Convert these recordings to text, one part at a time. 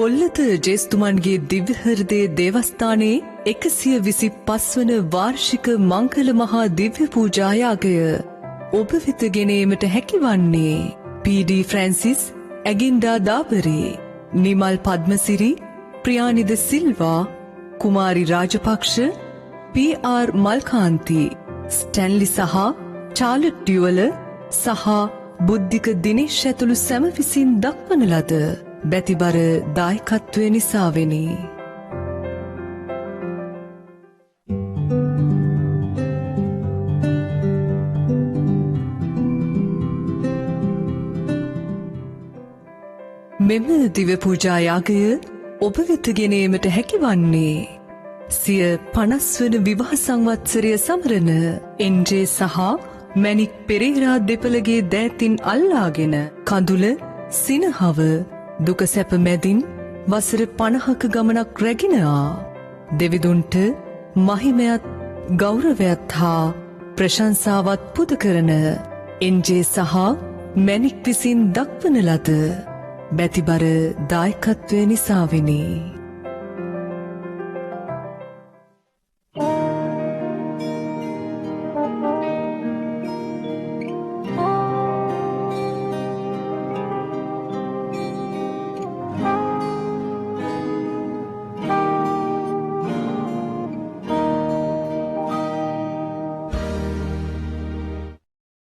බොල්ලත ජේස්තුමන්ගේ දිව්‍ය හෘදය දේවස්ථානයේ 125 වන වාර්ෂික මංගල මහා දිව්‍ය පූජා යාගය ඔබ වෙත ගෙනීමට හැකිවන්නේ පී.ඩී. ෆ්‍රැන්සිස්, ඇගින්ඩා දාබරේ, නිමල් පද්මසිරි, ප්‍රියානිද සිල්වා, කුමාරි රාජපක්ෂ, පී.ආර්. මල්කාන්ති, ස්ටැන්ලි සහ චාර්ලට් ඩියුවල සහ බුද්ධික දිනේෂ් ඇතුළු සැම විසින් දක්වන ලද බැතිබර දායකත්වය නිසාවෙනි. මෙම දිව්‍ය පූජා යාගය ඔබ වෙත ගෙනීමට හැකිවන්නේ සිය 50 වන විවාහ සංවත්සරය සමරන එන්.ජේ. සහ මැණික් පෙරේරා දෙපළගේ දෑතින් අල්ලාගෙන කඳුල සිනහව දුක සැප මැදින් වසර 50ක ගමනක් රැගෙන දෙවිදුන්ට මහිමයත් ගෞරවයත් හා ප්‍රශංසාවත් පුද කරන එන්.ජේ. සහ මැණික් විසින් දක්වන ලද බැතිබර දායකත්වය නිසාවෙනි.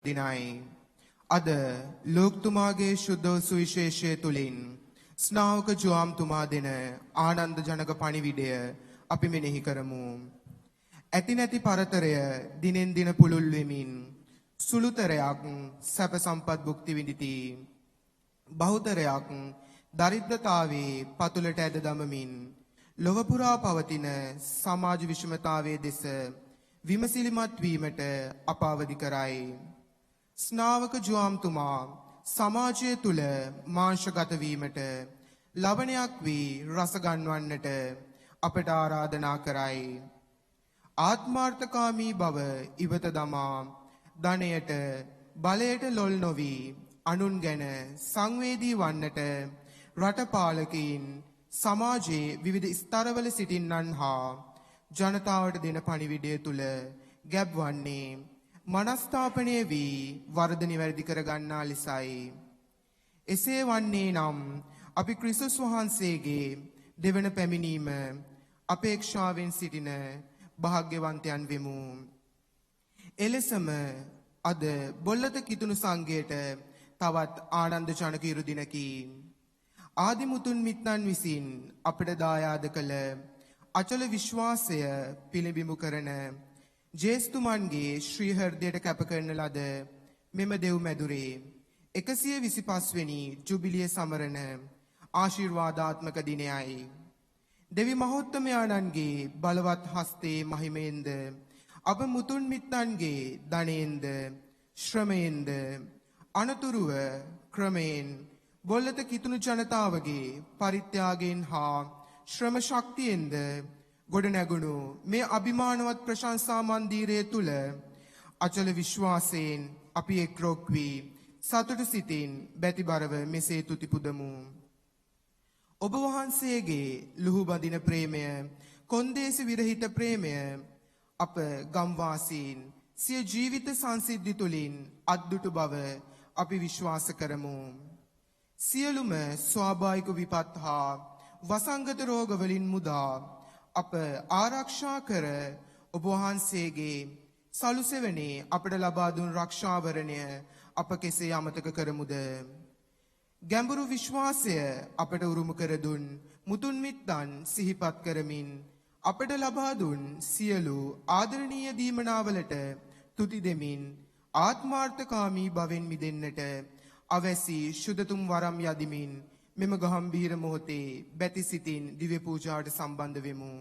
දිනයි අද ලෝකතුමාගේ ශුද්ධ සුවිශේෂය තුලින් ස්නාවක ජුවාම්තුමා දෙන ආනන්ද ජනක පණිවිඩය අපි මෙනෙහි කරමු. ඇති නැති පරතරය දිනෙන් දින පුළුල් වෙමින් සුළුතරයක් සැප සම්පත් භුක්ති විඳිති. බහුතරයක් දරිද්‍රතාවේ පතුලට ඇද දමමින් ලොව පුරා පවතින සමාජ විෂමතාවයේ දෙස විමසිලිමත් වීමට අප අවදි කරයි. ස්නාවක ජුවාම්තුමා සමාජය තුල මාංශගත වීමට ලවණයක් වී රස ගන්වන්නට අපට ආරාධනා කරයි. ආත්මාර්ථකාමී බව ඉවත දමා ධනයට බලයට ලොල් නොවි අනුන් ගැන සංවේදී වන්නට රටපාලකයින් සමාජයේ විවිධ ස්තරවල සිටින්නන් හා ජනතාවට දෙන පණිවිඩය තුල ගැබ්වන්නේ මනස්ථාපනය වී වරද නිවැරදි කර ගන්නා ලෙසයි. එසේ වන්නේ නම් අපි ක්‍රිස්තුස් වහන්සේගේ දෙවන පැමිණීම අපේක්ෂාවෙන් සිටින භාග්‍යවන්තයන් වෙමු. එලෙසම අද බොල්ලත කිතුණු සංඝයට තවත් ආනන්ද ජනක ඉරු දිනකි. ආදිමුතුන් මිත්නන් විසින් අපට දායාද කළ අචල විශ්වාසය පිළිබිඹු කරන ජේස්තුමන්ගේ ශ්‍රී හෘදයට කැප කරන ලද මෙම දෙව් මැදුරේ 125 වෙනි ජුබිලිය සමරන ආශිර්වාදාත්මක දිනයයි. දෙවි මහෝත්තමයාණන්ගේ බලවත් හස්තේ මහිමයෙන්ද අප මුතුන් මිත්තන්ගේ ධනයෙන්ද ශ්‍රමයෙන්ද අනතුරුව ක්‍රමයෙන් බොල්ලත කිතුණු ජනතාවගේ පරිත්‍යාගයෙන් හා ශ්‍රම ශක්තියෙන්ද ගොඩ නැගුණු මේ අභිමානවත් ප්‍රශංසා මන්දිරය තුල අචල විශ්වාසයෙන් අපි එක්රොක් වී සතුටු සිතින් බැතිබරව මෙසේ තුති පුදමු. ඔබ වහන්සේගේ ලුහු බඳින ප්‍රේමය, කොන්දේසි විරහිත ප්‍රේමය අප ගම්වාසීන් සිය ජීවිත සංසිද්ධි තුලින් අද්දුටු බව අපි විශ්වාස කරමු. සියලුම ස්වාභාවික විපත් හා වසංගත රෝග වලින් මුදා අප ආරක්ෂා කර ඔබ වහන්සේගේ සලුසෙවනේ අපට ලබා දුන් රක්ෂාවරණය අප කෙසේ අමතක කරමුද? ගැඹුරු විශ්වාසය අපට උරුම කර දුන් මුතුන් මිත්තන් සිහිපත් කරමින් අපට ලබා දුන් සියලු ආදරණීය දීමනාවලට තුති දෙමින් ආත්මාර්ථකාමී භවෙන් මිදෙන්නට අවැසි ශුද්ධතුම් වරම් යදිමින් මෙම ගම්භීර මොහොතේ බැති සිතින් දිව්‍ය පූජාවට සම්බන්ධ වෙමු.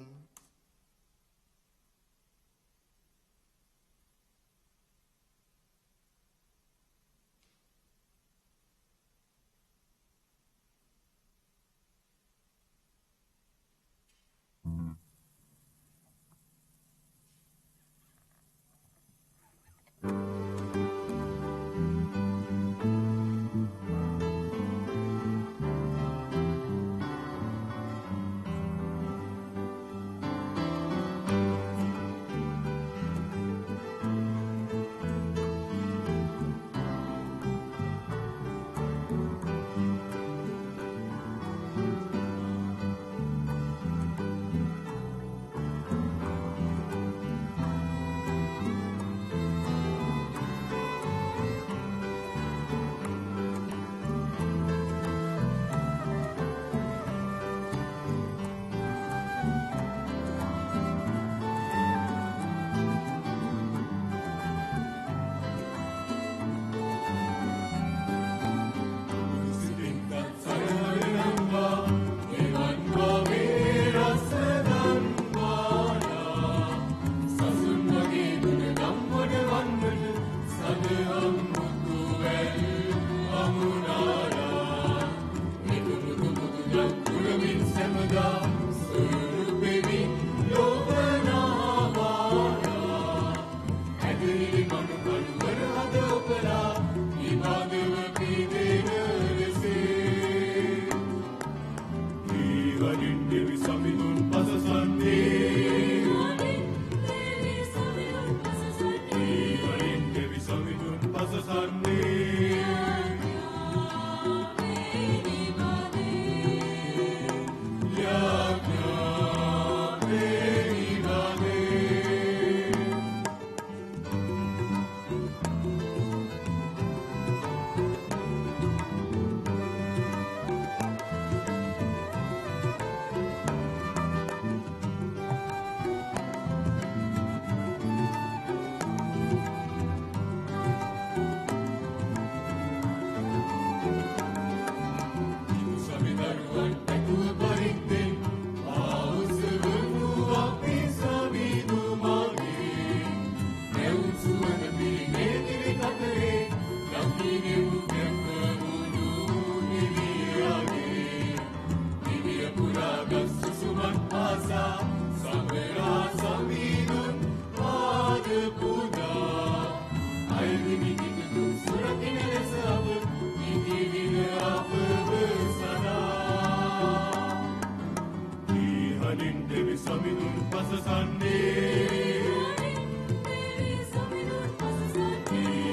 වඩින් දෙවි සමිඳුන් පසසන්නේ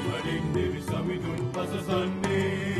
වඩින් දෙවි සමිඳුන් පසසන්නේ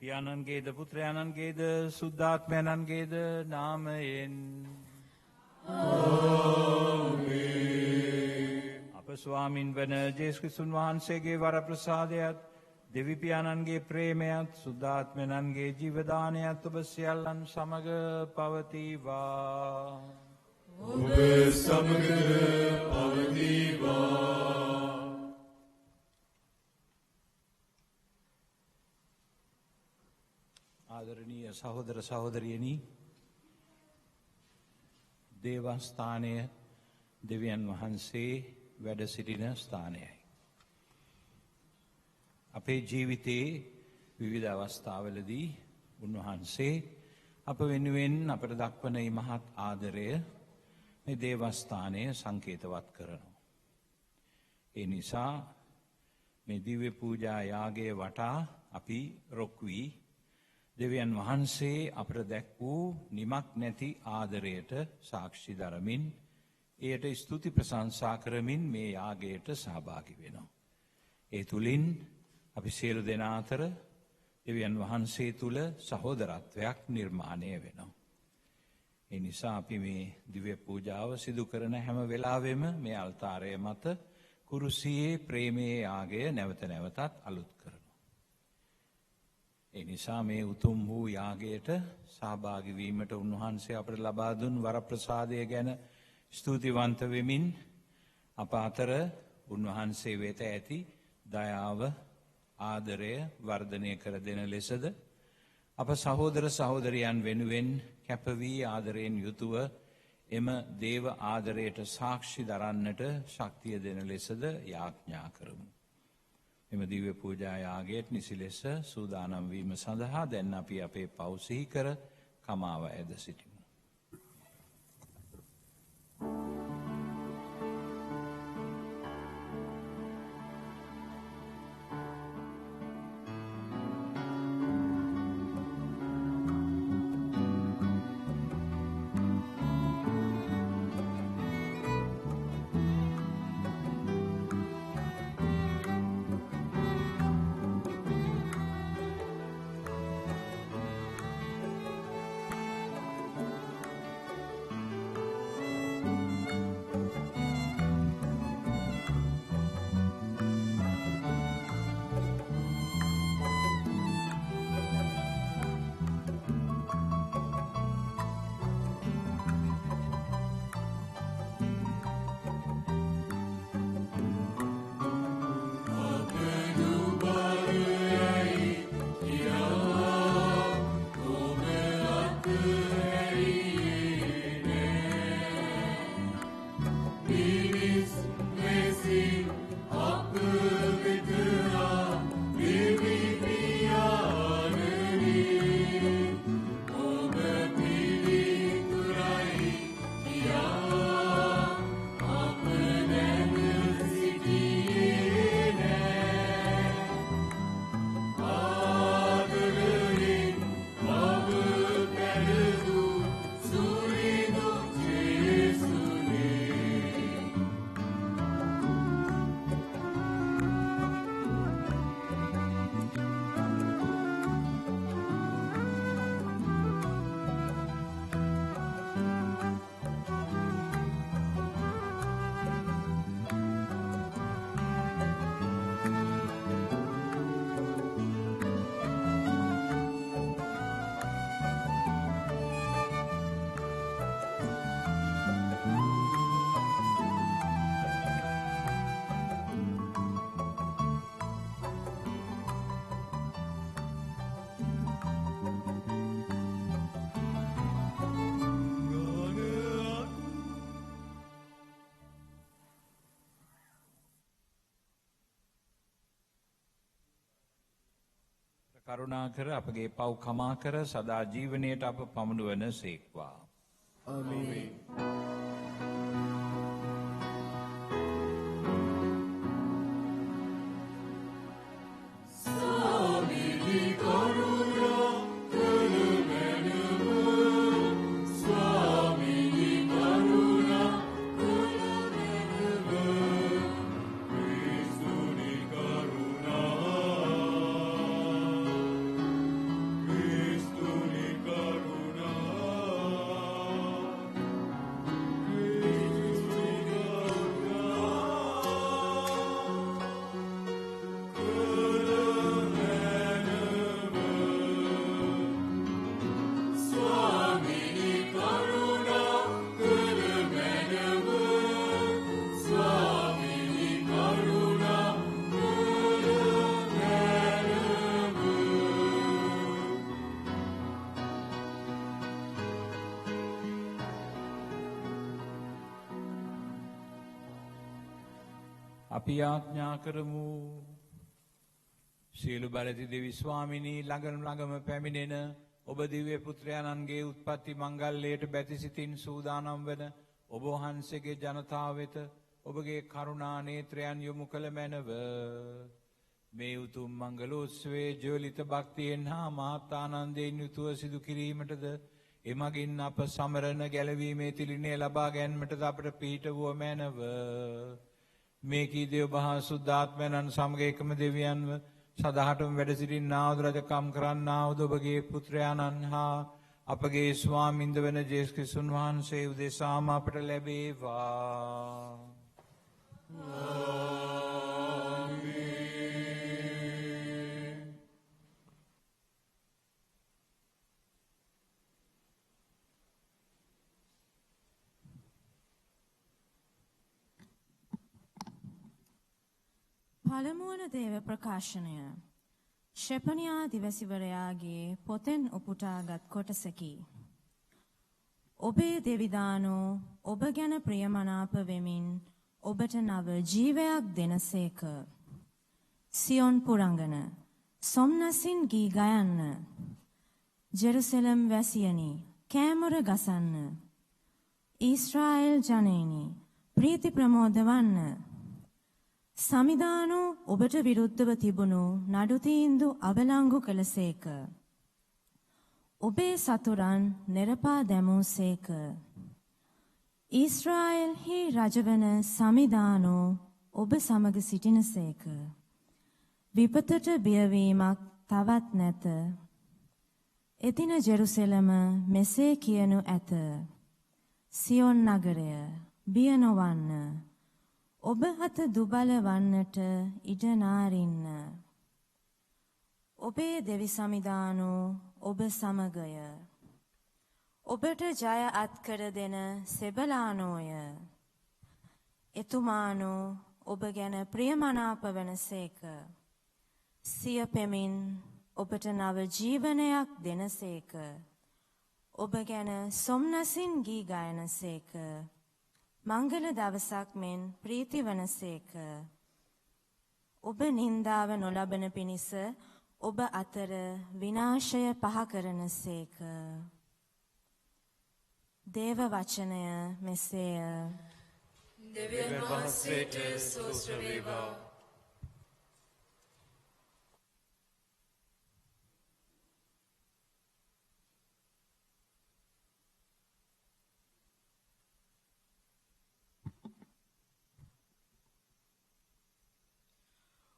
පියාණන්ගේද පුත්‍රයාණන්ගේද සුද්ධාත්මයන්න්ගේද නාමයෙන් අප ස්වාමින් වන ජේසුස් ක්‍රිස්තුන් වහන්සේගේ වරප්‍රසාදයත් දෙවිපියාණන්ගේ ප්‍රේමයත් සුද්ධාත්මයන්න්ගේ ජීවදානයත් ඔබ සියල්ලන් සමග පවතිවා. ඔබ සමග පවතිවා. ආදරණීය සහෝදර සහෝදරියනි, දේවස්ථානය දෙවියන් වහන්සේ වැඩ සිටින ස්ථානයයි. අපේ ජීවිතයේ විවිධ අවස්ථාවලදී උන්වහන්සේ අප වෙනුවෙන් අපට දක්වන මහත් ආදරය මේ දේවස්ථානය සංකේතවත් කරනවා. ඒ නිසා මේ දිව්‍ය පූජා යාගය වටා අපි රොක් වී දෙවියන් වහන්සේ අපට දැක් වූ නිමක් නැති ආදරයට සාක්ෂි දරමින් එයට ස්තුති ප්‍රශංසා කරමින් මේ යාගයට සහභාගී වෙනවා. ඒ තුලින් අපි සියලු දෙනා අතර දෙවියන් වහන්සේ තුල සහෝදරත්වයක් නිර්මාණය වෙනවා. ඒ නිසා අපි මේ දිව්‍ය පූජාව සිදු කරන හැම වෙලාවෙම මේ අල්තාරය මත කුරුසියේ ප්‍රේමයේ යාගය නැවත නැවතත් අලුත් කරනවා. ඒ නිසා මේ උතුම් වූ යාගයට සහභාගී වීමට උන්වහන්සේ අපට ලබා දුන් වරප්‍රසාදය ගැන ස්තුතිවන්ත වෙමින් අප අතර උන්වහන්සේ වෙත ඇති දයාව ආදරය වර්ධනය කර දෙන ලෙසද අප සහෝදර සහෝදරියන් වෙනුවෙන් කැප වී ආදරයෙන් යුතුව එම දේව ආදරයට සාක්ෂි දරන්නට ශක්තිය දෙන ලෙසද යාඥා කරමු. එම දිව්‍ය පූජා යාගයට නිසි ලෙස සූදානම් වීම සඳහා දැන් අපි අපේ පව් සිහි කර කමාව ඇද සිටිමු. කරුණාකර අපගේ පව් කමා කර සදා ජීවනයට අප පමුණුවන සේක්වා. ආමේන්. අපි යාඥා කරමු. සියලු බලති දෙවි ස්වාමිනී ළඟම පැමිණෙන ඔබ දිව්‍ය පුත්‍රයාණන්ගේ උත්පත්ති මංගල්‍යයට බැතිසිතින් සූදානම් වන ඔබ වහන්සේගේ ජනතාව වෙත ඔබගේ කරුණා නේත්‍රයන් යොමු කළ මැනව. මේ උතුම් මංගලෝත්සවයේ ජ්වලිත භක්තියෙන් හා මහත් ආනන්දයෙන් යුතුව සිදු කිරීමටද එමගින් අප සමරණ ගැලවීමේ තිලිනය ලබා ගැනීමටද අපට පිහිට වූ මැනව. මේ කී දේව මහා සුද්ධාත්මයන්න් සමග එකම දෙවියන්ව සදාහටම වැඩ සිටින්නාවුද රජකම් කරන්නාවුද ඔබගේ පුත්‍රයාණන් හා අපගේ ස්වාමින්ද වන ජේසුස් ක්‍රිස්තුන් වහන්සේ උදෙසාම අපට ලැබේවා. පළමුවන දේව ප්‍රකාශනය ශෙපනියා දිවසිවරයාගේ පොතෙන් උපුටාගත් කොටසකි. ඔබේ දෙවිදානෝ ඔබ ගැන ප්‍රියමනාප වෙමින් ඔබට නව ජීවයක් දෙනසේක. සියොන් පුරංගන සොම්නසින් ගී ගයන්න. ජෙරුසලම් වැසියනි කෑමොර ගසන්න. ඊශ්‍රායෙල් ජනයනි ප්‍රීති ප්‍රමෝද වන්න. සමිදානෝ ඔබට විරුද්ධව තිබුණු නඩු තීන්දු අවලංගු කළසේක. ඔබේ සතුරන් නෙරපා දැමූසේක. ඊශ්‍රායෙල්හි රජවන සමිදානෝ ඔබ සමග සිටිනසේක. විපතට බියවීමක් තවත් නැත. එදින ජෙරුසලම මෙසේ කියනු ඇත. සියොන් නගරය බිය නොවන්න. ඔබ හත දුබල වන්නට ඉඩ නාරින්න. ඔබේ දෙවි සමිදානෝ ඔබ සමගය. ඔබට ජය අත්කර දෙන සෙබලානෝය. එතුමානෝ ඔබ ගැන ප්‍රියමනාප වනසේක. සිය පෙමින් ඔබට නව ජීවනයක් දෙනසේක. ඔබ ගැන සොම්නසින් ගී ගයනසේක. මංගල දවසක් මෙන් ප්‍රීති වනසේක. ඔබ නින්දාව නොලබන පිණිස ඔබ අතර විනාශය පහ කරනසේක. දේව වචනය මෙසේය. දෙවියන් වහන්සේට ස්තෝත්‍ර වේවා.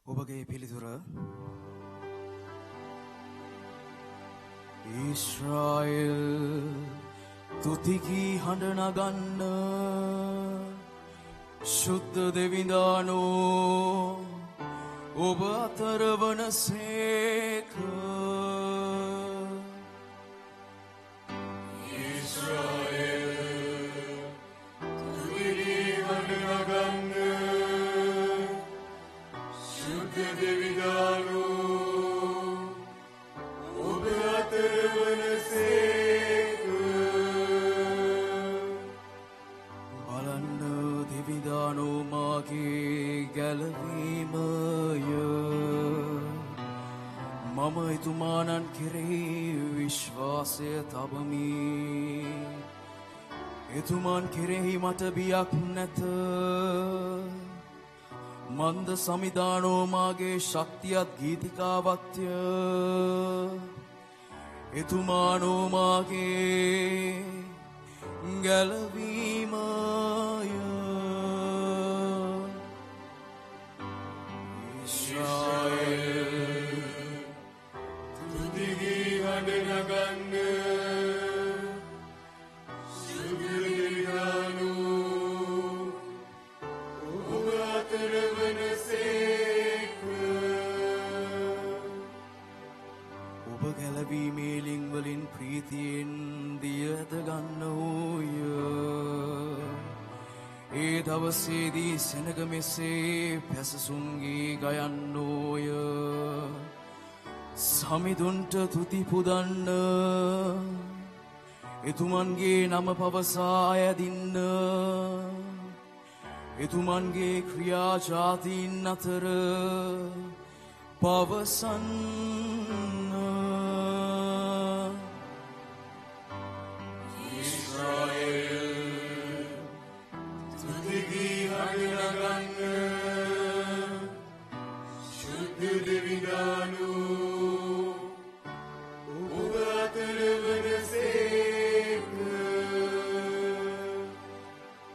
ඔබගේ පිළිතුර ඊශ්‍රායෙල් තුතිකී හඬ නගන්න. ශුද්ධ දෙවිදානෝ ඔබ අතර වනසේක. මම එතුමානන් කෙරෙහි විශ්වාසය තබමි. එතුමාන් කෙරෙහි මට බියක් නැත. මන්ද සමිදානෝ මාගේ ශක්තියත් ගීතිකාවත්ය. එතුමානෝ මාගේ ගැලවීමය. ඉස්රායෙල් තුතිගී හඬ නගන්න. සුගිරියානු ඔබ අතර වනසේක. ඔබ ගැලවීමේ ලිංවලින් ප්‍රීතියෙන් දියද ගන්නෝය. ඒ දවසේදී සෙනග මෙසේ පැසසුන්ගේ ගයන්නෝය. සමිඳුන්ට තුති පුදන්න. එතුමන්ගේ නම පවසා ඇදින්න. එතුමන්ගේ ක්‍රියා ජාතීන් අතර පවසන්න.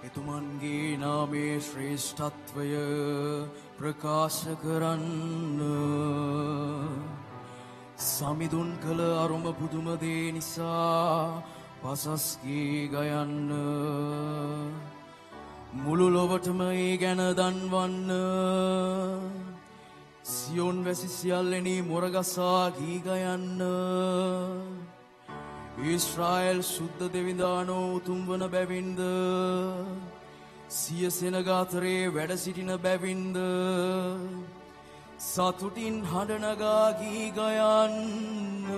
එතුමන්ගේ නාමේ ශ්‍රේෂ්ඨත්වය ප්‍රකාශ කරන්න. සමිඳුන් කළ අරුම පුදුම දේ නිසා පසස්ගේ ගයන්න. මුළු ලොවටම ඒ ගැන දන්වන්න. සියොන් වැසි සියල්ලෙනි මොරගසා ගී ගයන්න. ඊශ්‍රායෙල් සුද්ධ දෙවිඳානෝ උතුම් වන බැවින්ද. සිය සෙනග අතරේ වැඩ සිටින බැවින්ද. සතුටින් හඬ නගා ගී ගයන්න.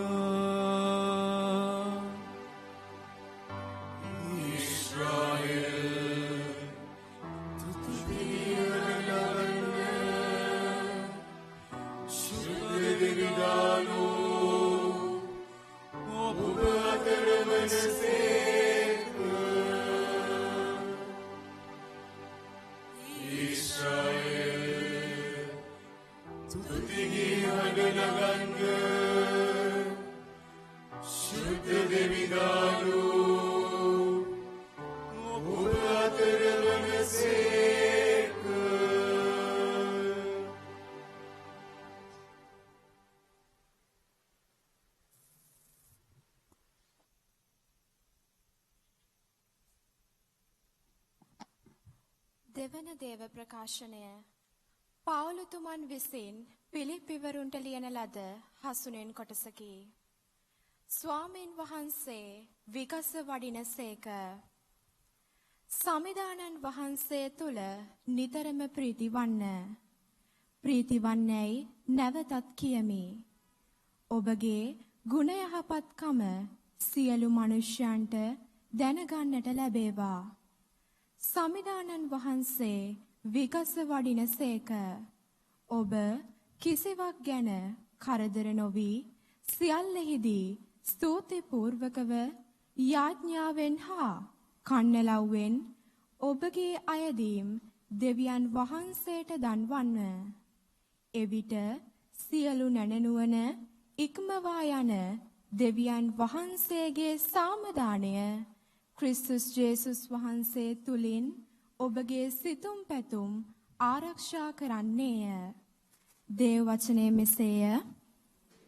ඊශ්‍රායෙල් තුති ගයන්න. සුද්ධ දෙවිඳානෝ ඔබ අතර වනසේක. ඊශ්‍රායෙල් තුතිගී හඬ නගන්න. සුද්ධ දෙවිඳානෝ ඔබ අතර වනසේක. දෙවන දේව ප්‍රකාශනය පවුලතුමන් විසින් පිලිප්පිවරුන්ට ලියන ලද හසුනෙන් කොටසකි. ස්වාමීන් වහන්සේ විගස වඩින සේක. සමිදානන් වහන්සේ තුළ නිතරම ප්‍රීති වන්න. ප්‍රීති වන්නැයි නැවතත් කියමි. ඔබගේ ගුණ යහපත්කම සියලු මනුෂ්‍යයන්ට දැනගන්නට ලැබේවා. සමිදානන් වහන්සේ විගස වඩින සේක. ඔබ කිසිවක් ගැන කරදර නොවී සියල්ලෙහිදී ස්තුතිපූර්වකව යාඥාවෙන් හා කන්නලව්වෙන් ඔබගේ අයදීම් දෙවියන් වහන්සේට දන්වන්න. එවිට සියලු නැනනුවන ඉක්මවා යන දෙවියන් වහන්සේගේ සාමදානය ක්‍රිස්තුස් ජේසුස් වහන්සේ තුලින් ඔබගේ සිතුම් පැතුම් ආරක්ෂා කරන්නේය. දේව වචනය මෙසේය.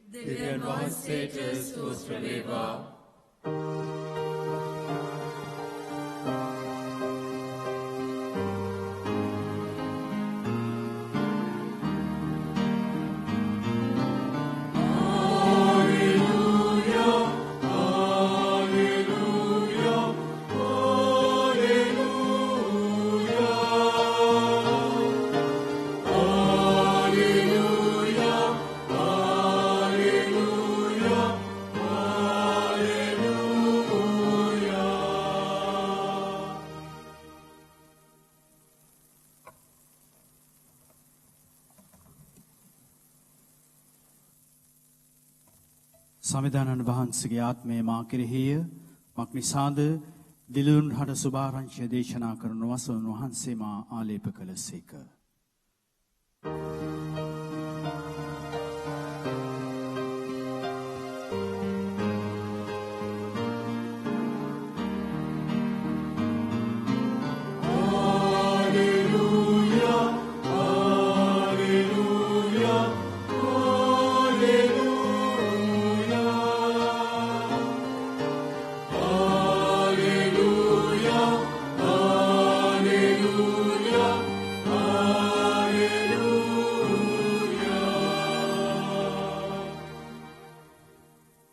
දෙවියන් වහන්සේට ස්තෝත්‍ර වේවා. Hallelujah. සමිධානන් වහන්සේගේ ආත්මය මා කෙරෙහිය මක් නිසාද දිලුන් හට සුභාරංචිය දේශනා කරන වසවන වහන්සේ මා ආලේප කළසේක.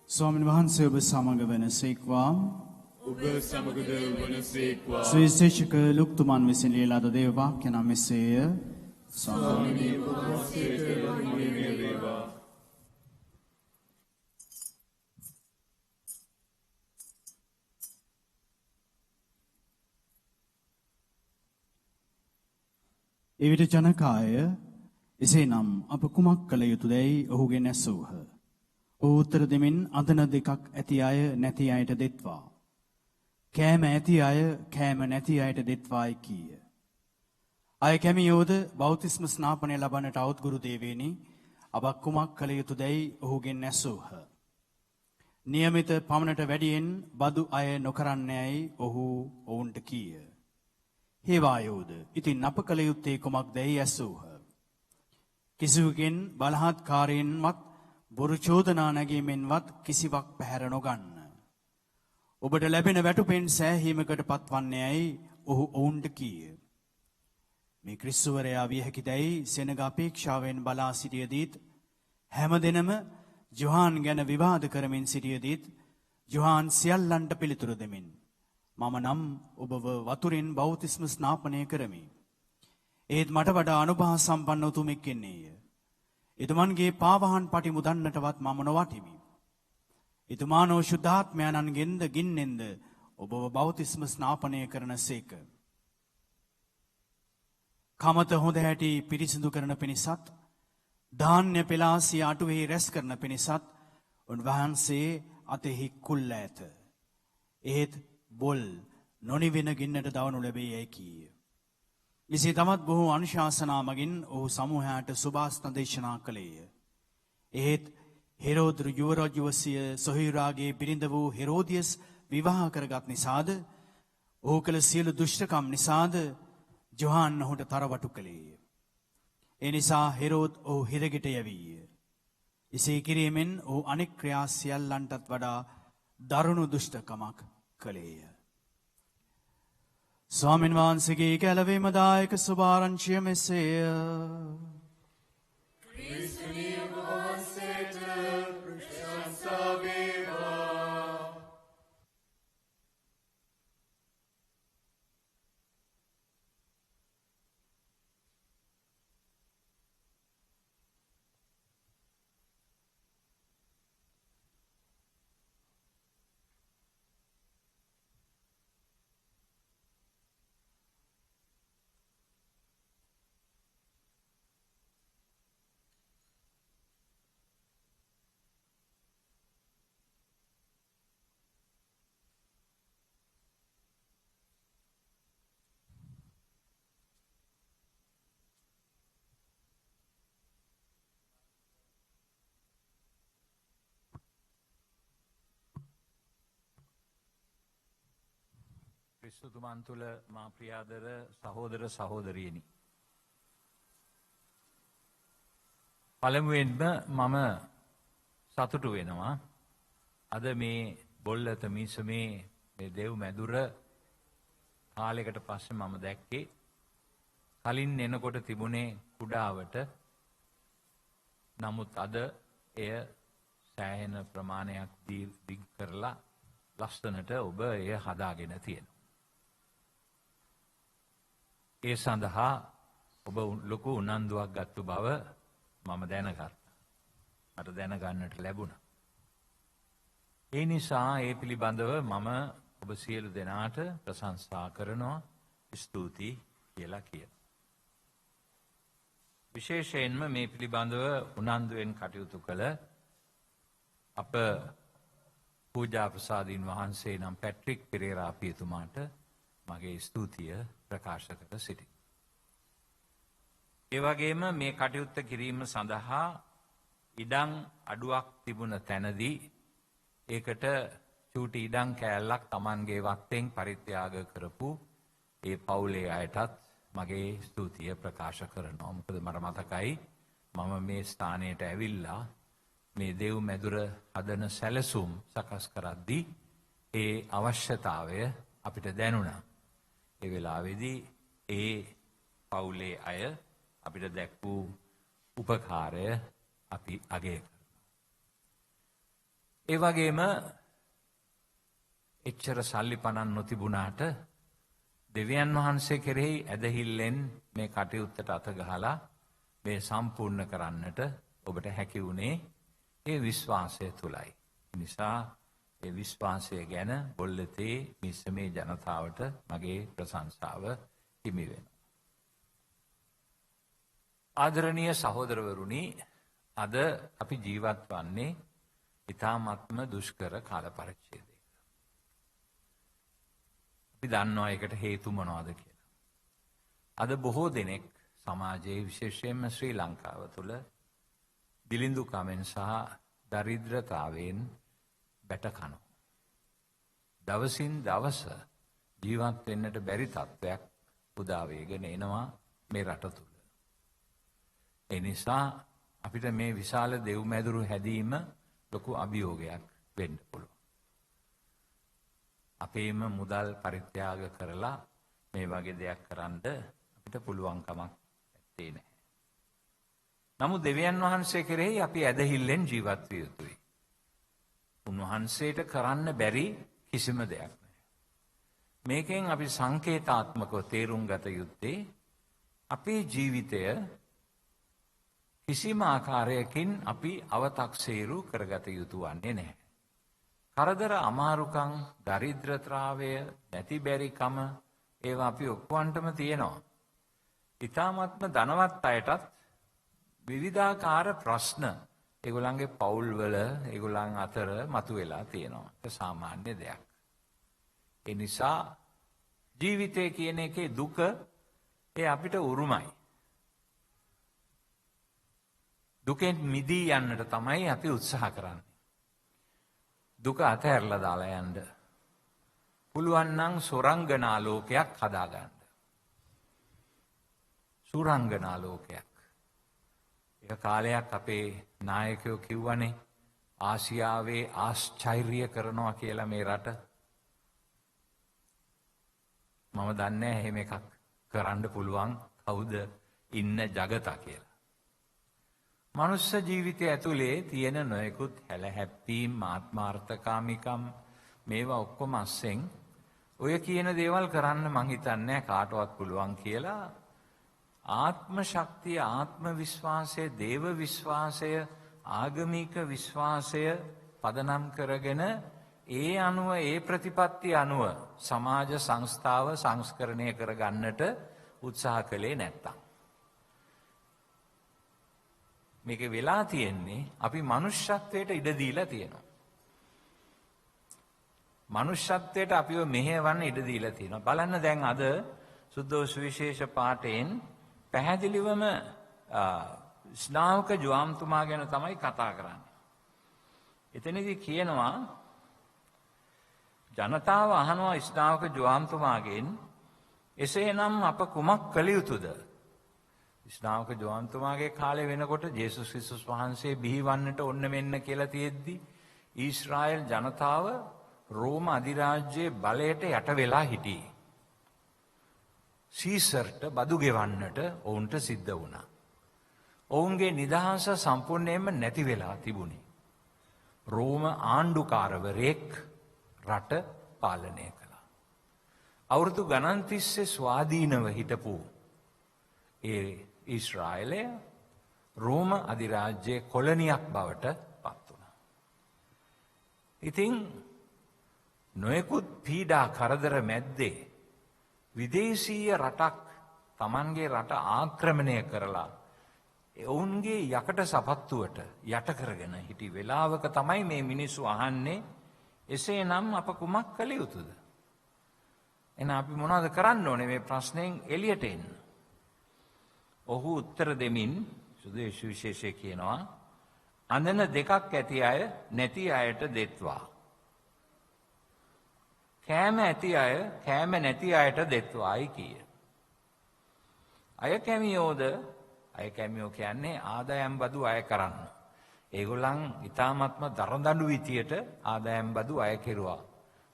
ස්වාමීන් වහන්සේ ඔබ සමග වනසේක්වා. ඔබ සමගද වනසේක්වා. සුවිශේෂක ලුක්තුමන් විසින් ලියලා ද දේව වාක්‍ය නම් මෙසේය. ස්වාමීනි ඔබ වහන්සේට මහිමය වේවා. එවිට ජනකාය එසේනම් අප කුමක් කළ යුතුදැයි ඔහුගෙන් ඇසූහ. ඔහු උත්තර දෙමින් අඳන දෙකක් ඇති අය නැති අයට දෙත්වා. කෑම ඇති අය කෑම නැති අයට දෙත්වායි කීය. අය කැමියෝද බෞතිස්ම ස්නාපනය ලබන්නට අවුත් ගුරු දේවේනි අප කුමක් කළ යුතුදැයි ඔහුගෙන් ඇසූහ. නියමිත පමණට වැඩියෙන් බදු අය නොකරන්නේයි ඔහු ඔවුන්ට කීය. හේවායෝද ඉතින් අප කළ යුත්තේ කුමක්දැයි ඇසූහ. කිසිවකින් බලහත්කාරයෙන්වත් බොරු චෝදනා නැගීමෙන්වත් කිසිවක් පැහැර නොගන්න. ඔබට ලැබෙන වැටුපෙන් සෑහීමකට පත්වන්නේයි ඔහු ඔවුන්ට කීය. මේ ක්‍රිස්තුවරයා විය හැකිදැයි සෙනග අපේක්ෂාවෙන් බලා සිටියදීත් හැමදෙනම ජොහාන් ගැන විවාද කරමින් සිටියදීත් ජොහාන් සියල්ලන්ට පිළිතුරු දෙමින් මම නම් ඔබව වතුරෙන් බෞතිස්ම ස්නාපනය කරමි. ඒත් මට වඩා අනුභව සම්පන්න උතුමෙක් ඉන්නේය. එතුමන්ගේ පාවහන් පටි මුදන්නටවත් මම නොවටිමි. එතුමානෝ ශුද්ධාත්මයන්ගෙන්ද ගින්නෙන්ද ඔබව බෞතිස්ම ස්නාපනය කරන සේක. කමත හොඳ හැටි පිරිසිදු කරන පිණිසත් ධාන්‍ය පෙලාසිය අටුවෙහි රැස් කරන පිණිසත් උන්වහන්සේ අතෙහි කුල්ල ඇත. ඒත් බොල් නොනිවෙන ගින්නට දවනු ලැබේ යැයි කීය. විසේ තමත් බොහෝ අනුශාසනා මගින් ඔහු සමූහයාට සුභාස්න දේශනා කළේය. එහෙත් හෙරෝදු යුවරජුවසිය සොහොයුරාගේ බිරිඳ වූ හෙරෝදියස් විවාහ කරගත් නිසාද ඔහු කළ සියලු දුෂ්ටකම් නිසාද ජොහාන් ඔහුට තරවටු කළේය. ඒ නිසා හෙරෝද් ඔහු හිරගෙට යැවීය. එසේ කිරීමෙන් ඔහු අනෙක් ක්‍රියා සියල්ලන්ටත් වඩා දරුණු දුෂ්ටකමක් කළේය. ස්වාමීන් වහන්සේගේ කැලවීම දායක සුභාරංචිය මෙසේය. ක්‍රිස්තුනි ඔබ වහන්සේට ප්‍රශංසා වේවා. ක්‍රිස්තුතුමන් තුළ මා ප්‍රියාදර සහෝදර සහෝදරියනි. පළමුවෙන්ම මම සතුටු වෙනවා. අද මේ බොල්ලත මිසමේ මේ දෙව් මැදුර කාලයකට පස්සේ මම දැක්කේ. කලින් එනකොට තිබුණේ කුඩාවට. නමුත් අද එය සෑහෙන ප්‍රමාණයක් දිග් කරලා ලස්සනට ඔබ එය හදාගෙන තියෙනවා. ඒ සඳහා ඔබ ලොකු උනන්දුවක් ගත්තු බව මම දැනගත්තා. මට දැනගන්නට ලැබුණා. ඒ නිසා ඒ පිළිබඳව මම ඔබ සියලු දෙනාට ප්‍රශංසා කරනවා, ස්තුතියි කියලා කියනවා. විශේෂයෙන්ම මේ පිළිබඳව උනන්දුවෙන් කටයුතු කළ අප පූජා ප්‍රසාදීන් වහන්සේ නම් පැට්‍රික් පෙරේරා පියතුමාට මගේ ස්තුතිය ප්‍රකාශ කර සිටි. ඒ වගේම මේ කටයුත්ත කිරීම සඳහා ඉඩම් අඩුවක් තිබුණ තැනදී ඒකට චූටි ඉඩම් කෑල්ලක් Tamanගේ වත්තෙන් පරිත්‍යාග කරපු ඒ පවුලේ අයටත් මගේ ස්තුතිය ප්‍රකාශ කරනවා. මොකද මට මතකයි මම මේ ස්ථානයට ඇවිල්ලා මේ දෙව් මැදුර හදන සැලසුම් සකස් කරද්දී ඒ අවශ්‍යතාවය අපිට දැනුණා. ඒ වෙලාවේදී ඒ පවුලේ අය අපිට දැක්වූ උපකාරය අපි අගය කරනවා. ඒ වගේම එච්චර සල්ලි පනන් නොතිබුණාට දෙවියන් වහන්සේ කෙරෙහි ඇදහිල්ලෙන් මේ කටයුත්තට අත ගහලා මේ සම්පූර්ණ කරන්නට ඔබට හැකි වුණේ ඒ විශ්වාසය තුලයි. නිසා ඒ විශ්වාසය ගැන බොල්ලතේ මිස්සමේ ජනතාවට මගේ ප්‍රශංසාව හිමි වෙනවා. ආදරණීය සහෝදරවරුනි, අද අපි ජීවත් වන්නේ ඉතාමත්ම දුෂ්කර කාල පරිච්ඡේදයක. අපි දන්නවා ඒකට හේතු මොනවද කියලා. අද බොහෝ දෙනෙක් සමාජයේ විශේෂයෙන්ම ශ්‍රී ලංකාව තුළ දිලිඳුකමෙන් සහ දරිද්‍රතාවයෙන් බැට කනවා. දවසින් දවස ජීවත් වෙන්නට බැරි තත්ත්වයක් උදා වේගෙන එනවා මේ රට තුළ. ඒ නිසා අපිට මේ විශාල දෙව්මැදුරු හැදීම ලොකු අභියෝගයක් වෙන්න පුළුවන්. අපේම මුදල් පරිත්‍යාග කරලා මේ වගේ දෙයක් කරන්න අපිට පුළුවන්කමක් නැත්තේ නෑ. නමුත් දෙවියන් වහන්සේ කෙරෙහි අපි ඇදහිල්ලෙන් ජීවත් විය යුතුයි. උන්වහන්සේට කරන්න බැරි කිසිම දෙයක් නෑ. මේකෙන් අපි සංකේතාත්මකව තේරුම් ගත යුත්තේ අපේ ජීවිතය කිසිම ආකාරයකින් අපි අවතක්සේරු කරගත යුතු වන්නේ නැහැ. කරදර අමාරුකම්, දරිද්‍රතාවය, නැති බැරිකම ඒවා අපි ඔක්කොන්ටම තියෙනවා. ඊ타මත්ම ධනවත් අයටත් විවිධාකාර ප්‍රශ්න ඒගොල්ලන්ගේ පවුල්වල ඒගොල්ලන් අතර මතුවලා තියෙනවා. ඒක සාමාන්‍ය දෙයක්. ඒ නිසා ජීවිතය කියන එකේ දුක ඒ අපිට උරුමයි. දුකෙන් මිදී යන්නට තමයි අපි උත්සාහ කරන්නේ. දුක අතහැරලා දාලා යන්න. පුළුවන් නම් සුරංගනා ලෝකයක් හදාගන්න. සුරංගනා ලෝකයක්. එක කාලයක් අපේ නායකයෝ කිව්වනේ ආසියාවේ ආශ්චර්ය කරනවා කියලා මේ රට. මම දන්නේ එහෙම එකක් කරන්න පුළුවන් කවුද ඉන්න జగතා කියලා. මනුස්ස ජීවිතය ඇතුලේ තියෙන නොයෙකුත් හැලහැප්පීම්, ආත්මාර්ථකාමිකම් මේවා ඔක්කොම අස්සෙන් ඔය කියන දේවල් කරන්න මං හිතන්නේ කාටවත් පුළුවන් කියලා. ආත්ම ශක්තිය, ආත්ම විශ්වාසය, දේව විශ්වාසය, ආගමික විශ්වාසය පදනම් කරගෙන ඒ අනුව ඒ ප්‍රතිපත්ති අනුව සමාජ සංස්ථාව සංස්කරණය කරගන්නට උත්සාහ කළේ නැත්තම් මේක වෙලා තියෙන්නේ අපි මනුෂ්‍යත්වයට ඉඩ දීලා තියෙනවා. මනුෂ්‍යත්වයට අපිව මෙහෙවන්න ඉඩ දීලා තියෙනවා. බලන්න දැන් අද සුද්ධ සුවිශේෂ පාඨයෙන් පැහැදිලිවම ස්නාවක ජෝම්තුමා ගැන තමයි කතා කරන්නේ. එතනදී කියනවා ජනතාව අහනවා ස්නාවක ජෝම්තුමාගෙන් එසේනම් අප කුමක් කළ යුතුද? ස්නාවක ජෝම්තුමාගේ කාලේ වෙනකොට ජේසුස් ක්‍රිස්තුස් වහන්සේ බිහිවන්නට ඔන්න මෙන්න කියලා තියෙද්දි ඊශ්‍රායෙල් ජනතාව රෝම අධිරාජ්‍යයේ බලයට යට වෙලා හිටියේ. සීසර්ට බදු ගෙවන්නට ඔවුන්ට සිද්ධ වුණා. ඔවුන්ගේ නිදහස සම්පූර්ණයෙන්ම නැති වෙලා තිබුණේ. රෝම ආණ්ඩුකාරවරයෙක් රට පාලනය කළා. අවුරුදු ගණන් තිස්සේ ස්වාධීනව හිටපු ඒ ඊශ්‍රායලය රෝම අධිරාජ්‍යයේ කොලනියක් බවට පත් වුණා. ඉතින් නොයෙකුත් පීඩා කරදර මැද්දේ විදේශීය රටක් Tamanගේ රට ආක්‍රමණය කරලා ඔවුන්ගේ යකට සපත්තුවට යට කරගෙන හිටි වෙලාවක තමයි මේ මිනිස්සු අහන්නේ එසේ නම් අප කුමක් කළ යුතුද? එන අපි මොනවද කරන්න ඕනේ මේ ප්‍රශ්නයෙන් එළියට එන්න? ඔහු උත්තර දෙමින් සුදේශ විශේෂය කියනවා අඳන දෙකක් ඇති අය නැති අයට දෙත්වා. කෑම ඇති අය කෑම නැති අයට දෙත්වායි කිය. අය කැමියෝද අය කැමියෝ කියන්නේ ආදායම් බදු අය කරන්න. ඒගොල්ලන් ඉතාමත්ම දරදඬු විදියට ආදායම් බදු අය කෙරුවා.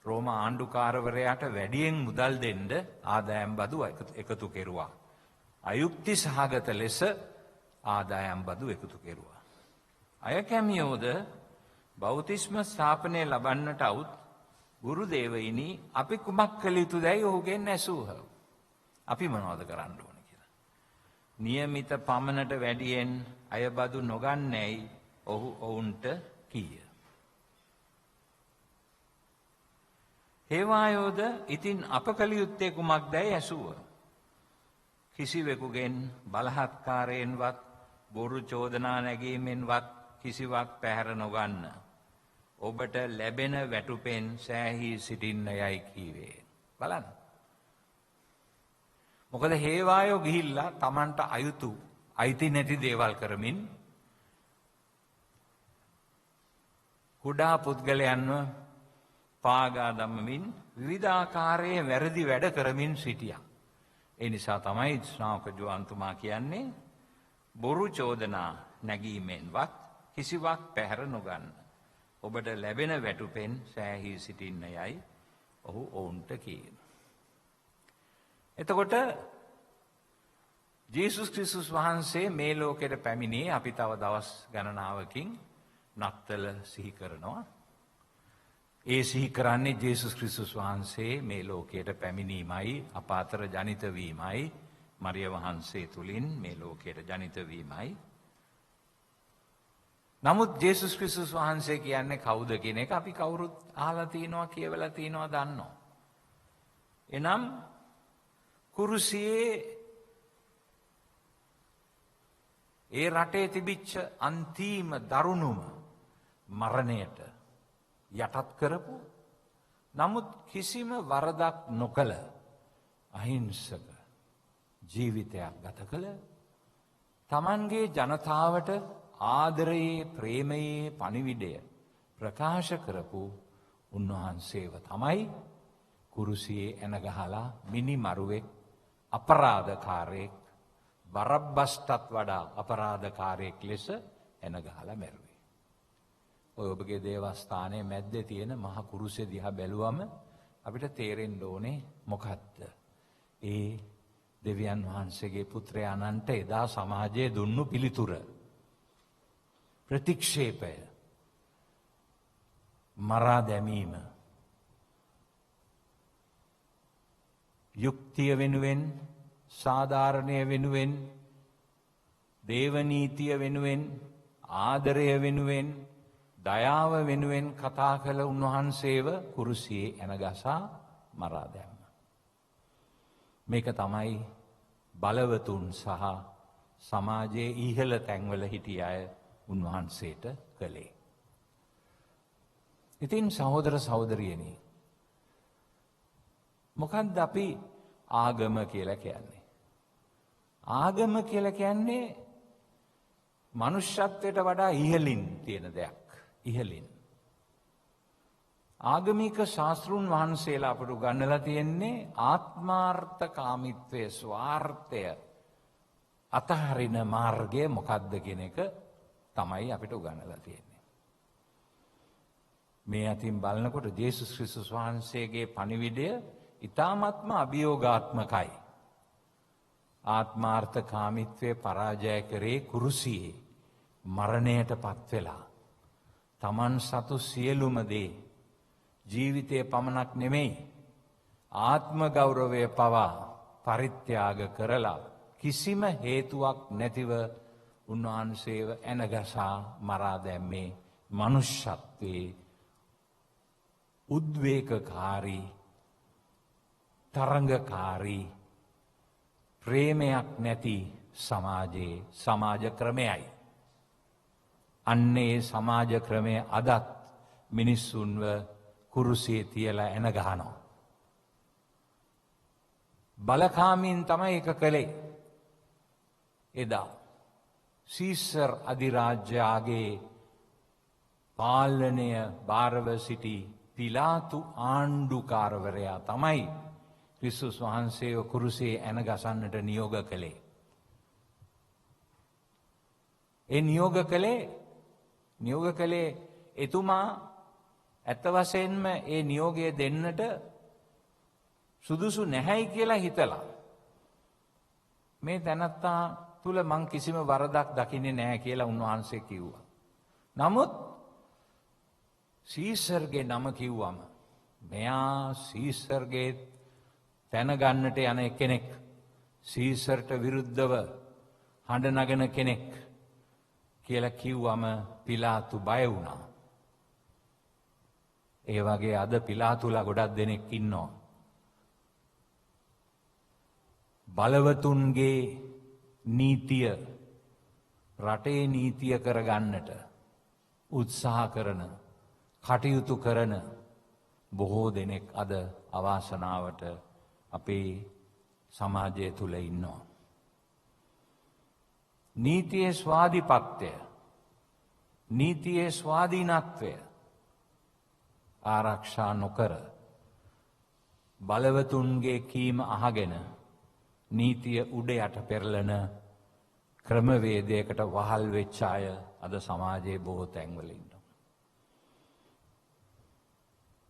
රෝම ආණ්ඩුකාරවරයාට වැඩියෙන් මුදල් දෙන්න ආදායම් බදු එකතු කෙරුවා. අයුක්ති සහගත ලෙස ආදායම් බදු එකතු කෙරුවා. අය කැමියෝද බෞතිස්ම ස්ථාපනය ලබන්නට අවුත් ගුරු දේවයිනි අපි කුමක් කළ යුතුදැයි ඔහුගෙන් ඇසූහ. අපි මොනවද කරන්න ඕන කියලා. නියමිත පමණට වැඩියෙන් අය බදු නොගන්නැයි ඔහු ඔවුන්ට කීය. හේවායෝද ඉතින් අප කළ යුත්තේ කුමක්දැයි ඇසුව. කිසිවෙකුගෙන් බලහත්කාරයෙන්වත් බොරු චෝදනා නැගීමෙන්වත් කිසිවක් පැහැර නොගන්න. ඔබට ලැබෙන වැටුපෙන් සෑහී සිටින්න යයි කීවේ. බලන්න. මොකද හේවායෝ ගිහිල්ලා තමන්ට අයුතු අයිති නැති දේවල් කරමින් කුඩා පුද්ගලයන්ව පාගා දමමින් විවිධාකාරයේ වැරදි වැඩ කරමින් සිටියා. ඒ නිසා තමයි ශ්‍රාවක ජෝහන්තුමා කියන්නේ බොරු චෝදනා නැගීමෙන්වත් කිසිවක් පැහැර නොගන්න. ඔබට ලැබෙන වැටුපෙන් සෑහී සිටින්න යයි ඔහු ඔවුන්ට කියන. එතකොට ජේසුස් ක්‍රිස්තුස් වහන්සේ මේ ලෝකෙට පැමිණේ අපි තව දවස් ගණනාවකින් නත්තල සිහි කරනවා. ඒ සිහි කරන්නේ ජේසුස් ක්‍රිස්තුස් වහන්සේ මේ ලෝකයට පැමිණීමයි අප අතර ජනිත වීමයි මරිය වහන්සේ තුලින් මේ ලෝකයට ජනිත වීමයි. නමුත් ජේසුස් ක්‍රිස්තුස් වහන්සේ කියන්නේ කවුද කියන එක අපි කවුරුත් අහලා තිනවා කියවලා තිනවා දන්නවා. එනම් කුරුසියේ ඒ රටේ තිබිච්ච අන්තිම දරුණුම මරණයට යටත් කරපු නමුත් කිසිම වරදක් නොකළ අහිංසක ජීවිතයක් ගත කළ තමන්ගේ ජනතාවට ආදරයේ ප්‍රේමයේ පණිවිඩය ප්‍රකාශ කරපු උන්වහන්සේව තමයි කුරුසියේ එනගහලා මිනිමරුවෙක් අපරාධකාරයෙක් බරබ්බස්ටත් වඩා අපරාධකාරයෙක් ලෙස එනගහලා මැරුවේ. ඔය ඔබගේ දේවස්ථානයේ මැද්දේ තියෙන මහ කුරුසෙ දිහා බැලුවම අපිට තේරෙන්න ඕනේ මොකක්ද? ඒ දෙවියන් වහන්සේගේ පුත්‍රයාණන්ට එදා සමාජයේ දුන්නු පිළිතුර. ප්‍රතික්ෂේපය, මරා දැමීම, යුක්තිය වෙනුවෙන්, සාධාරණය වෙනුවෙන්, දේවනීතිය වෙනුවෙන්, ආදරය වෙනුවෙන්, දයාව වෙනුවෙන් කතා කළ උන්වහන්සේව කුරුසියේ එනගසා මරා දැම්ම. මේක තමයි බලවතුන් සහ සමාජයේ ඉහළ තැන්වල හිටිය අය උන්වහන්සේට කළේ. ඉතින් සහෝදර සහෝදරියනි, මොකක්ද අපි ආගම කියලා කියන්නේ? ආගම කියලා කියන්නේ මනුෂ්‍යත්වයට වඩා ඉහළින් තියෙන දෙයක්. ඉහළින්. ආගමික ශාස්ත්‍රුන් වහන්සේලා අපට උගන්වලා තියෙන්නේ ආත්මාර්ථකාමීත්වයේ ස්වාර්ථය අතහරින මාර්ගය මොකක්ද කියන එක තමයි අපිට උගන්වලා තියෙන්නේ. මේ අතින් බලනකොට ජේසුස් ක්‍රිස්තුස් වහන්සේගේ පණිවිඩය ඊ타ත්ම අභියෝගාත්මකයි. ආත්මාර්ථකාමීත්වයේ පරාජය කරේ කුරුසියේ මරණයට පත් වෙලා තමන් සතු සියලුම දේ ජීවිතයේ පමණක් නෙමෙයි ආත්ම ගෞරවය පවා පරිත්‍යාග කරලා කිසිම හේතුවක් නැතිව උන්වහන්සේව එනගසා මරා දැම්මේ මනුෂ්‍යත්වයේ උද්වේගකාරී තරංගකාරී ප්‍රේමයක් නැති සමාජයේ සමාජ ක්‍රමයයි. අන්නේ සමාජ ක්‍රමය අදත් මිනිස්සුන්ව කුරුසියේ තියලා එන ගහනවා. බලකාමීන් තමයි එක කළේ. එදා සීසර් අධිරාජ්‍යයාගේ පාලනය භාරව සිටි පිලාතු ආණ්ඩුකාරවරයා තමයි ක්‍රිස්තුස් වහන්සේව කුරුසියේ ඇන ගසන්නට නියෝග කළේ. ඒ නියෝග කළේ එතුමා ඇත්ත වශයෙන්ම ඒ නියෝගය දෙන්නට සුදුසු නැහැයි කියලා හිතලා. මේ තැනත්තා තුළ මං කිසිම වරදක් දකින්නේ නැහැ කියලා උන්වහන්සේ කිව්වා. නමුත් සීසර්ගේ නම කිව්වම මෙයා සීසර්ගේ තැනගන්නට යන කෙනෙක්, සීසර්ට විරුද්ධව හඬ නගන කෙනෙක් කියලා කිව්වම පිලාතු බය වුණා. ඒ වගේ අද පිලාතුලා ගොඩක් දෙනෙක් ඉන්නවා. බලවතුන්ගේ නීතිය රටේ නීතිය කරගන්නට උත්සාහ කරන, කටයුතු කරන බොහෝ දෙනෙක් අද අවාසනාවට අපේ සමාජය තුළ ඉන්නවා. නීතියේ ස්වාධිපත්‍යය, නීතියේ ස්වාධීනත්වය ආරක්ෂා නොකර බලවතුන්ගේ කීම අහගෙන නීතිය උඩ යට පෙරලන ක්‍රමවේදයකට වහල් වෙච්ච අය අද සමාජයේ බොහෝ තැන්වල ඉන්නවා.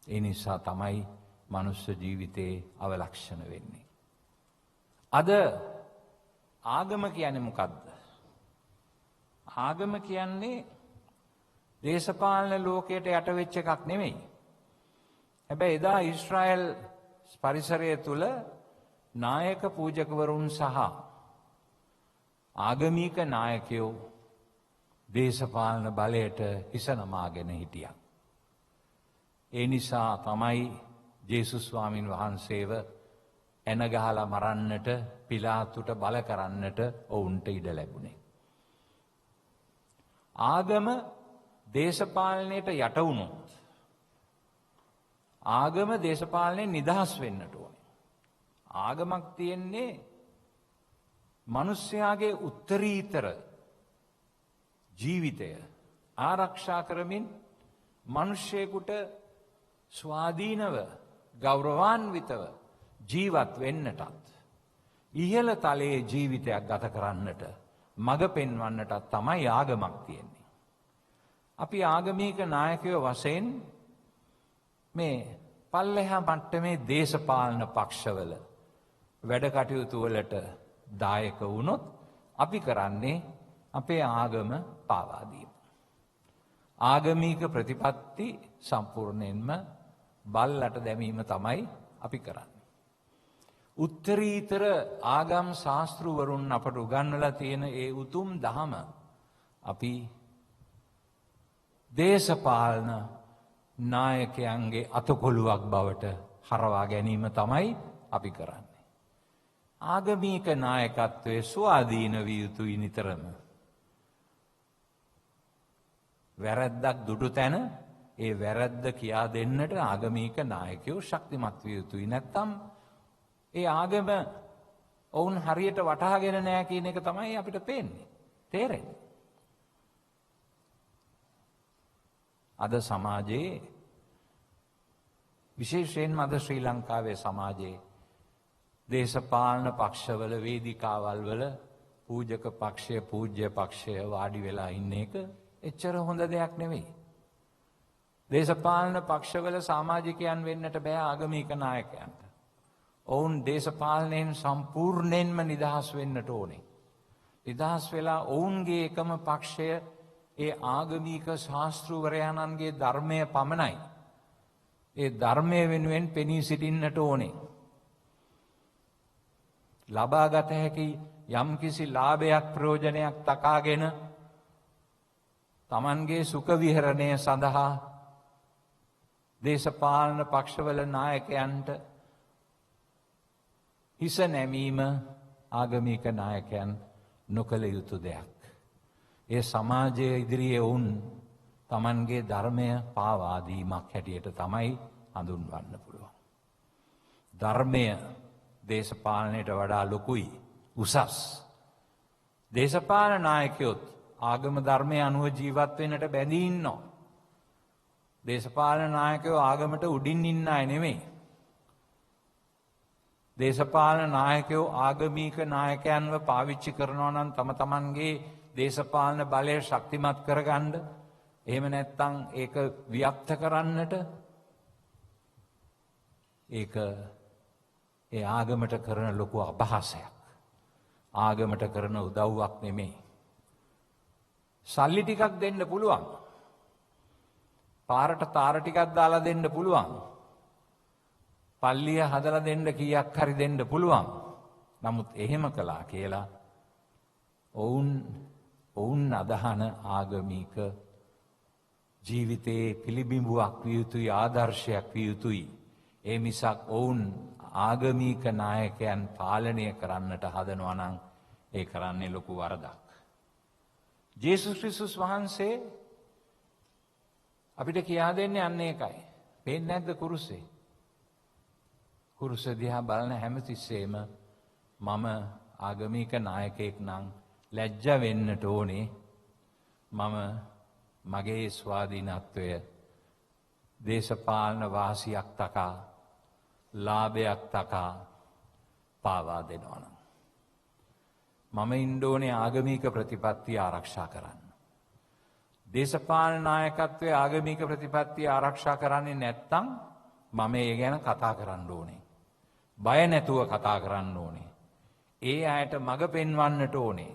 ඒ නිසා තමයි මනුෂ්‍ය ජීවිතයේ අවලක්ෂණ වෙන්නේ. අද ආගම කියන්නේ මොකද්ද? ආගම කියන්නේ දේශපාලන ලෝකයට යට වෙච්ච එකක් නෙමෙයි. හැබැයි එදා ඊශ්‍රායල් පරිසරය තුල නායක පූජකවරුන් සහ ආගමික නායකයෝ දේශපාලන බලයට හිස නමාගෙන හිටියා. ඒ නිසා තමයි ජේසුස් ස්වාමින් වහන්සේව එන ගහලා මරන්නට, පිලාතුට බල කරන්නට ඔවුන්ට ඉඩ ලැබුණේ. ආගම දේශපාලනයට යට වුණොත් ආගම දේශපාලනයෙන් නිදහස් වෙන්නට ඕනේ. ආගමක් තියෙන්නේ මිනිස්යාගේ උත්තරීතර ජීවිතය ආරක්ෂා කරමින් මිනිසෙකුට ස්වාධීනව ගෞරවාන්විතව ජීවත් වෙන්නටත් ඉහළ තලයේ ජීවිතයක් ගත කරන්නට මඟ පෙන්වන්නටත් තමයි ආගමක් තියෙන්නේ. අපි ආගමික නායකයෝ වශයෙන් මේ පල්ලෙහා මට්ටමේ දේශපාලන පක්ෂවල වැඩ කටයුතු වලට දායක වුණොත් අපි කරන්නේ අපේ ආගම පාවා දීම. ආගමික ප්‍රතිපත්ති සම්පූර්ණයෙන්ම බල්ලට දැමීම තමයි අපි කරන්නේ. උත්තරීතර ආගම් ශාස්තෘවරුන් අපට උගන්වලා තියෙන ඒ උතුම් දහම අපි දේශපාලන නායකයන්ගේ අතකොළුවක් බවට හරවා ගැනීම තමයි අපි කරන්නේ. ආගමික නායකත්වයේ ස්වාධීන විය යුතුයි නිතරම. වැරැද්දක් දුටු තැන ඒ වැරැද්ද කියා දෙන්නට ආගමික නායකයෝ ශක්තිමත් විය යුතුයි. නැත්තම් ඒ ආගම ඔවුන් හරියට වටහාගෙන නැහැ කියන එක තමයි අපිට පේන්නේ. තේරෙන්නේ. අද සමාජයේ විශේෂයෙන්ම අද ශ්‍රී ලංකාවේ සමාජයේ දේශපාලන පක්ෂවල වේදිකාවල් වල පූජක පක්ෂය පූජ්‍ය පක්ෂය වාඩි වෙලා ඉන්න එක එච්චර හොඳ දෙයක් නෙවෙයි. දේශපාලන පක්ෂවල සමාජිකයන් වෙන්නට බෑ ආගමික නායකයන්ට. ඔවුන් දේශපාලනයෙන් සම්පූර්ණයෙන්ම නිදහස් වෙන්නට ඕනේ. නිදහස් වෙලා ඔවුන්ගේ එකම පක්ෂය ඒ ආගමික ශාස්තෘවරයාණන්ගේ ධර්මය පමණයි. ඒ ධර්මය වෙනුවෙන් පෙනී සිටින්නට ඕනේ. ලබාගත හැකි යම්කිසි ලාභයක් ප්‍රයෝජනයක් තකාගෙන තමන්ගේ සුඛ විහරණය සඳහා දේශපාලන පක්ෂවල නායකයන්ට හිස නැමීම ආගමික නායකයන් නොකළ යුතු දෙයක්. ඒ සමාජය ඉදිරියේ වුන් තමන්ගේ ධර්මය පාවාදීමක් හැටියට තමයි හඳුන්වන්න පුළුවන්. ධර්මය දේශපාලනයට වඩා ලොකුයි උසස්. දේශපාලන නායකයොත් ආගම ධර්මය අනුව ජීවත් වෙන්නට බැඳී ඉන්නවා. දේශපාලන නායකයෝ ආගමට උඩින් ඉන්න අය නෙමෙයි. දේශපාලන නායකයෝ ආගමික නායකයන්ව පාවිච්චි කරනවා නම් තම තමන්ගේ දේශපාලන බලය ශක්තිමත් කරගන්න, එහෙම නැත්නම් ඒක ව්‍යක්ත කරන්නට, ඒක ඒ ආගමට කරන ලොකු අපහාසයක්. ආගමට කරන උදව්වක් නෙමෙයි. සල්ලි ටිකක් දෙන්න පුළුවන්. පාරට තාර ටිකක් දාලා දෙන්න පුළුවන්. පල්ලිය හදලා දෙන්න කීයක් හරි දෙන්න පුළුවන්. නමුත් එහෙම කළා කියලා ඔවුන් අදහන ආගමික ජීවිතයේ පිළිබිඹුවක් විය යුතුයි, ආදර්ශයක් විය යුතුයි. ඒ මිසක් ඔවුන් ආගමික නායකයන් පාලනය කරන්නට හදනවා නම් ඒ කරන්නේ ලොකු වරදක්. ජේසුස් ක්‍රිස්තුස් වහන්සේ අපිට කියා දෙන්නේ අන්න ඒකයි. පේන්නේ නැද්ද කුරුසේ? කුරුස දිහා බලන හැමතිස්සෙම මම ආගමික නායකයෙක් නම් ලැජ්ජ වෙන්නට ඕනේ. මම මගේ ස්වාධීනත්වය දේශපාලන වාසියක් තකා, ලාභයක් තකා පාවා දෙනවා නම් මම ඉන්න ඕනේ ආගමික ප්‍රතිපත්තිය ආරක්ෂා කරන්න. දේශපාලන නායකත්වයේ ආගමික ප්‍රතිපත්තිය ආරක්ෂා කරන්නේ නැත්නම් මම ඒ ගැන කතා කරන්න ඕනේ. බය නැතුව කතා කරන්න ඕනේ. ඒ අයට මඟ පෙන්වන්නට ඕනේ.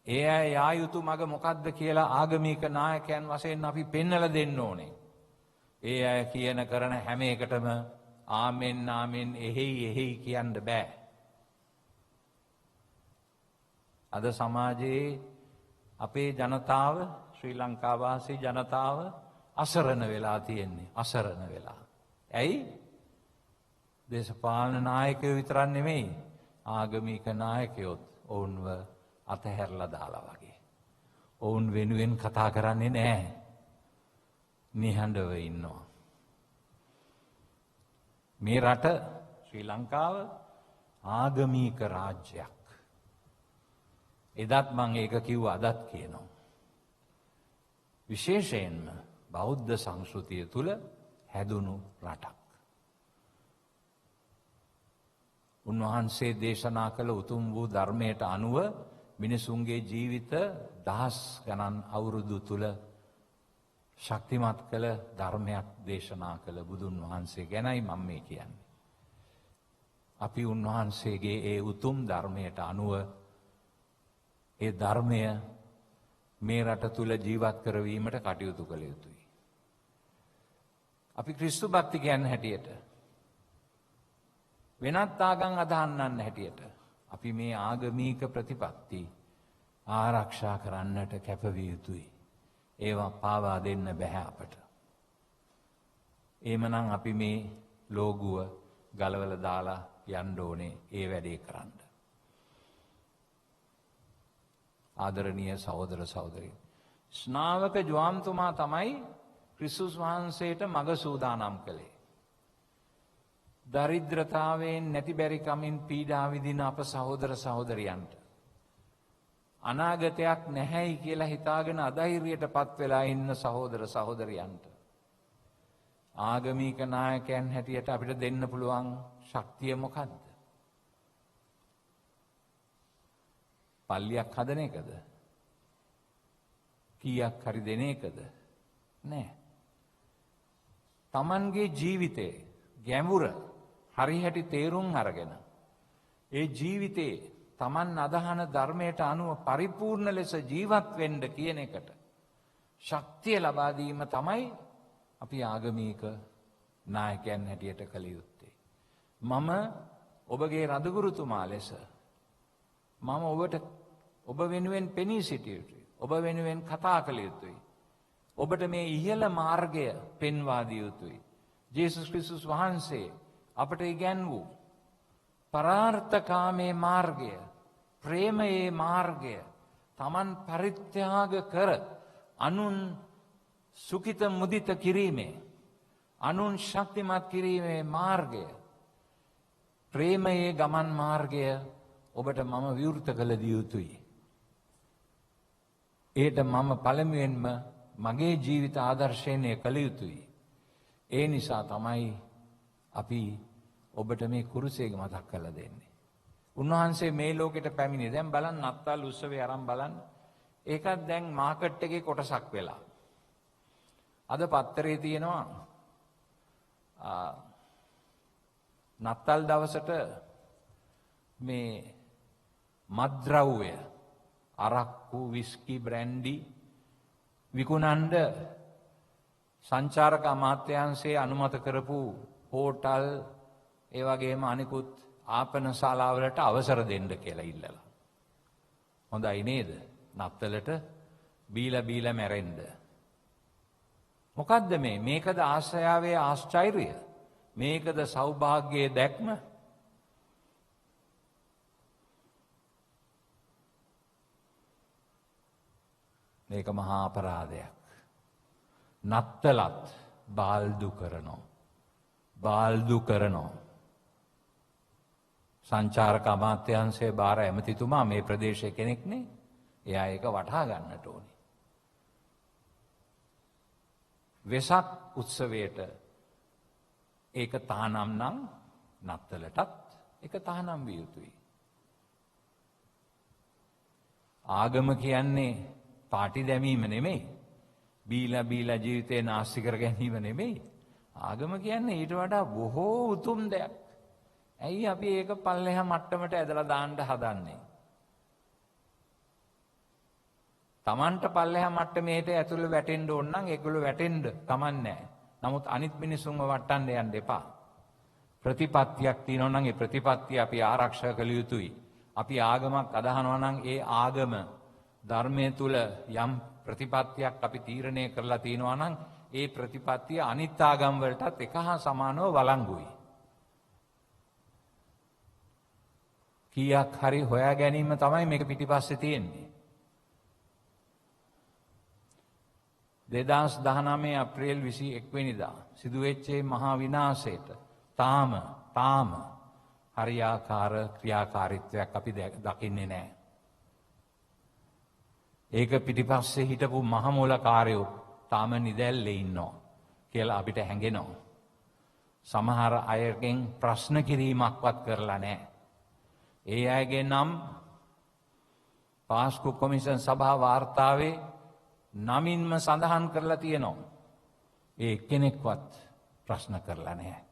ඒ අය යා යුතු මඟ මොකද්ද කියලා ආගමික නායකයන් වශයෙන් අපි පෙන්වලා දෙන්න ඕනේ. ඒ අය කියන කරන හැම එකටම ආමෙන් ආමෙන් එහෙයි කියන්න බෑ. අද සමාජයේ අපේ ජනතාව, ශ්‍රී ලංකා වාසී ජනතාව අසරණ වෙලා තියෙන්නේ. අසරණ වෙලා. ඇයි? දේශපාලන නායකයෝ විතරක් නෙමෙයි, ආගමික නායකයොත් ඔවුන්ව අතහැරලා දාලා වගේ. ඔවුන් වෙනුවෙන් කතා කරන්නේ නැහැ. නිහඬව ඉන්නවා. මේ රට ශ්‍රී ලංකාව ආගමික රාජ්‍යයක්. එදත් මං ඒක කිව්වා, අදත් කියනවා. විශේෂයෙන්ම බෞද්ධ සංස්කෘතිය තුල හැදුණු රටක්. උන්වහන්සේ දේශනා කළ උතුම් වූ ධර්මයට අනුව මිනිසුන්ගේ ජීවිත දහස් ගණන් අවුරුදු තුල ශක්තිමත් කළ ධර්මයක් දේශනා කළ බුදුන් වහන්සේ ගැනයි මම මේ කියන්නේ. අපි උන්වහන්සේගේ ඒ උතුම් ධර්මයට අනුව ඒ ධර්මය මේ රට තුල ජීවත් කරවීමට කටයුතු කළ යුතුයි. අපි ක්‍රිස්තු භක්තිකයන් හැටියට, වෙනත් ආගම් අදහන්නන් හැටියට අපි මේ ආගමික ප්‍රතිපත්ති ආරක්ෂා කරන්නට කැපවිය යුතුයි. ඒවා පාවා දෙන්න බෑ අපට. එහෙමනම් අපි මේ ලෝගුව ගලවලා දාලා යන්න ඕනේ ඒ වැඩේ කරන්න. ආදරණීය සහෝදර සහෝදරීන්, ස්නාවක ජෝන්තුමා තමයි ක්‍රිස්තුස් වහන්සේට මඟ සූදානම් කළේ. දරිද්‍රතාවයෙන් නැති බැරි කමින් පීඩා විඳින අප සහෝදර සහෝදරියන්ට අනාගතයක් නැහැයි කියලා හිතාගෙන අධෛර්යයටපත් වෙලා ඉන්න සහෝදර සහෝදරියන්ට ආගමික නායකයන් හැටියට අපිට දෙන්න පුළුවන් ශක්තිය මොකද්ද? පල්ලියක් හදන එකද? කීයක් හරි දෙන එකද? නෑ. Tamanගේ ජීවිතේ ගැඹුර හරිහැටි තේරුම් අරගෙන ඒ ජීවිතේ Taman අදහන ධර්මයට අනුව පරිපූර්ණ ලෙස ජීවත් වෙන්න කියන එකට ශක්තිය ලබා දීම තමයි අපි ආගමික නායකයන් හැටියට කළ යුත්තේ. මම ඔබගේ රදගුරුතුමා ලෙස මම ඔබ වෙනුවෙන් පෙනී සිටිය යුතුයි. ඔබ වෙනුවෙන් කතා කළ යුතුයි. ඔබට මේ ඉහළ මාර්ගය පෙන්වා දිය යුතුයි. ජේසුස් ක්‍රිස්තුස් වහන්සේ අපට ඉගැන්වූ පරාර්ථකාමී මාර්ගය, ප්‍රේමයේ මාර්ගය තමන් පරිත්‍යාග කර අනුන් සුඛිත මුදිත කිරීමේ අනුන් ශක්තිමත් කිරීමේ මාර්ගය ප්‍රේමයේ ගමන් මාර්ගය ඔබට මම විවෘත කළ දිය යුතුයි. ඒට මම පළමුවෙන්ම මගේ ජීවිත ආදර්ශනය කළ යුතුයි. ඒ නිසා තමයි අපි ඔබට මේ කුරුසේක මතක් කරලා දෙන්නේ. උන්වහන්සේ මේ ලෝකෙට පැමිණි. දැන් බලන්න නත්තල් උත්සවය අරන් බලන්න. ඒකත් දැන් මාකට් එකේ කොටසක් වෙලා. අද පත්තරේ තියෙනවා නත්තල් දවසට මේ මත්ද්‍රව්‍ය අරක්කු විස්කි බ්‍රැන්ඩි විකුණන්ඩ සංචාරක අමාත්‍යංශයේ අනුමත කරපු හෝටල් ඒ වගේම අනිකුත් ආපන ශාලාවලට අවසර දෙන්න කියලා ඉල්ලලා. හොඳයි නේද? නත්තලට බීලා මැරෙන්න. මොකද්ද මේ? මේකද ආශ්‍රයාවේ ආශ්චර්යය? මේකද සෞභාග්‍යයේ දැක්ම? මේක මහා අපරාධයක්. නත්තලත් බාල්දු කරනවා. සංචාරක අමාත්‍යංශයේ බාර ඇමතිතුමා මේ ප්‍රදේශයේ කෙනෙක්නේ. එයා ඒක වටහා ගන්නට ඕනේ. වෙසක් උත්සවයට ඒක තහනම් නම් නත්තලටත් ඒක තහනම් විය යුතුයි. ආගම කියන්නේ පාටි දැමීම නෙමෙයි. බීලා ජීවිතේ නාස්ති කර ගැනීම නෙමෙයි. ආගම කියන්නේ ඊට වඩා බොහෝ උතුම් දෙයක්. ඇයි අපි ඒක පල්ලෙහා මට්ටමට ඇදලා දාන්න හදන්නේ? Tamanට පල්ලෙහා මට්ටමේට ඇතුළේ වැටෙන්න ඕන නම් ඒගොල්ලෝ වැටෙන්න කමන්නේ. නමුත් අනිත් මිනිසුන්ව වටන්න යන්න එපා. ප්‍රතිපත්තියක් තියෙනවා නම් ඒ ප්‍රතිපත්තිය අපි ආරක්ෂා කළ යුතුයි. අපි ආගමක් අදහනවා නම් ඒ ආගම ධර්මයේ තුල යම් ප්‍රතිපත්තියක් අපි තීරණය කරලා තියෙනවා නම් ඒ ප්‍රතිපත්තිය අනිත් ආගම් වලටත් එක හා සමානව වළංගුයි. කීයක් හරි හොයා ගැනීම තමයි මේක පිටිපස්සේ තියෙන්නේ. 2019 අප්‍රේල් 21 වෙනිදා සිදුවෙච්ච මහා විනාශයට තාම හරියාකාර ක්‍රියාකාරීත්වයක් අපි දකින්නේ නැහැ. ඒක පිටිපස්සේ හිටපු මහමූලකාරයෝ තාම නිදැල්ලේ ඉන්නවා කියලා අපිට හැඟෙනවා. සමහර අයගෙන් ප්‍රශ්න කිරීමක්වත් කරලා නැහැ. ඒ අයගේ නම් පාස්කු කොමිෂන් සභා වාර්තාවේ නමින්ම සඳහන් කරලා තියෙනවා. ඒ කෙනෙක්වත් ප්‍රශ්න කරලා නැහැ.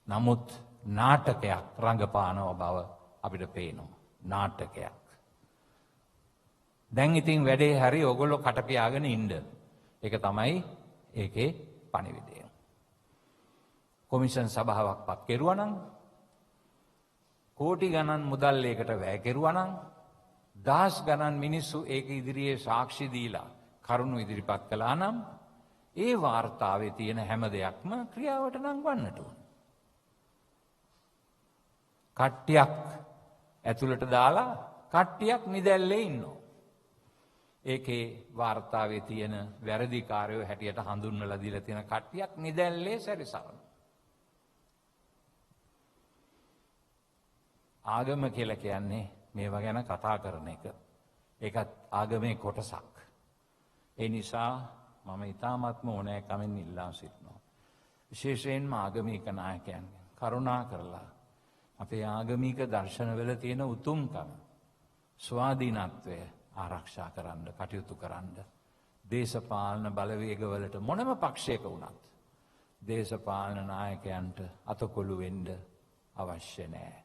නමුත් නාටකයක් රංගපානව බව අපිට පේනවා. නාටකයක්. දැන් ඉතින් වැඩේ හරි ඔයගොල්ලෝ කටපියාගෙන ඉන්න. ඒක තමයි ඒකේ පණිවිඩය. කොමිෂන් සභාවක් පත් කෙරුවා නම් කෝටි ගණන් මුදල් ඒකට වැය කෙරුවා නම් දහස් ගණන් මිනිස්සු ඒක ඉදිරියේ සාක්ෂි දීලා කරුණු ඉදිරිපත් කළා නම් ඒ වාර්තාවේ තියෙන හැම දෙයක්ම ක්‍රියාවට නංවන්නට ඕන. කට්ටියක් ඇතුළට දාලා කට්ටියක් නිදැල්ලේ ඉන්නවා. ඒකේ වාර්තාවේ තියෙන වැරදිකාරයෝ හැටියට හඳුන්වලා දීලා තියෙන කට්ටියක් නිදැල්ලේ සැරිසරන. ආගම කියලා කියන්නේ මේවා ගැන කතා කරන එක. ඒකත් ආගමේ කොටසක්. ඒ නිසා මම ඊ타ත්ම ඕනෑකමින් ඉල්ලා සිටිනවා. විශේෂයෙන්ම ආගමික නායකයන් කරුණා කරලා අපේ ආගමික දර්ශනවල තියෙන උතුම්කම ස්වාධීනත්වය ආරක්ෂා කරන්න කටයුතු කරන්න. දේශපාලන බලවේගවලට මොනම පක්ෂයක වුණත් දේශපාලන නායකයන්ට අතකොළු වෙන්න අවශ්‍ය නැහැ.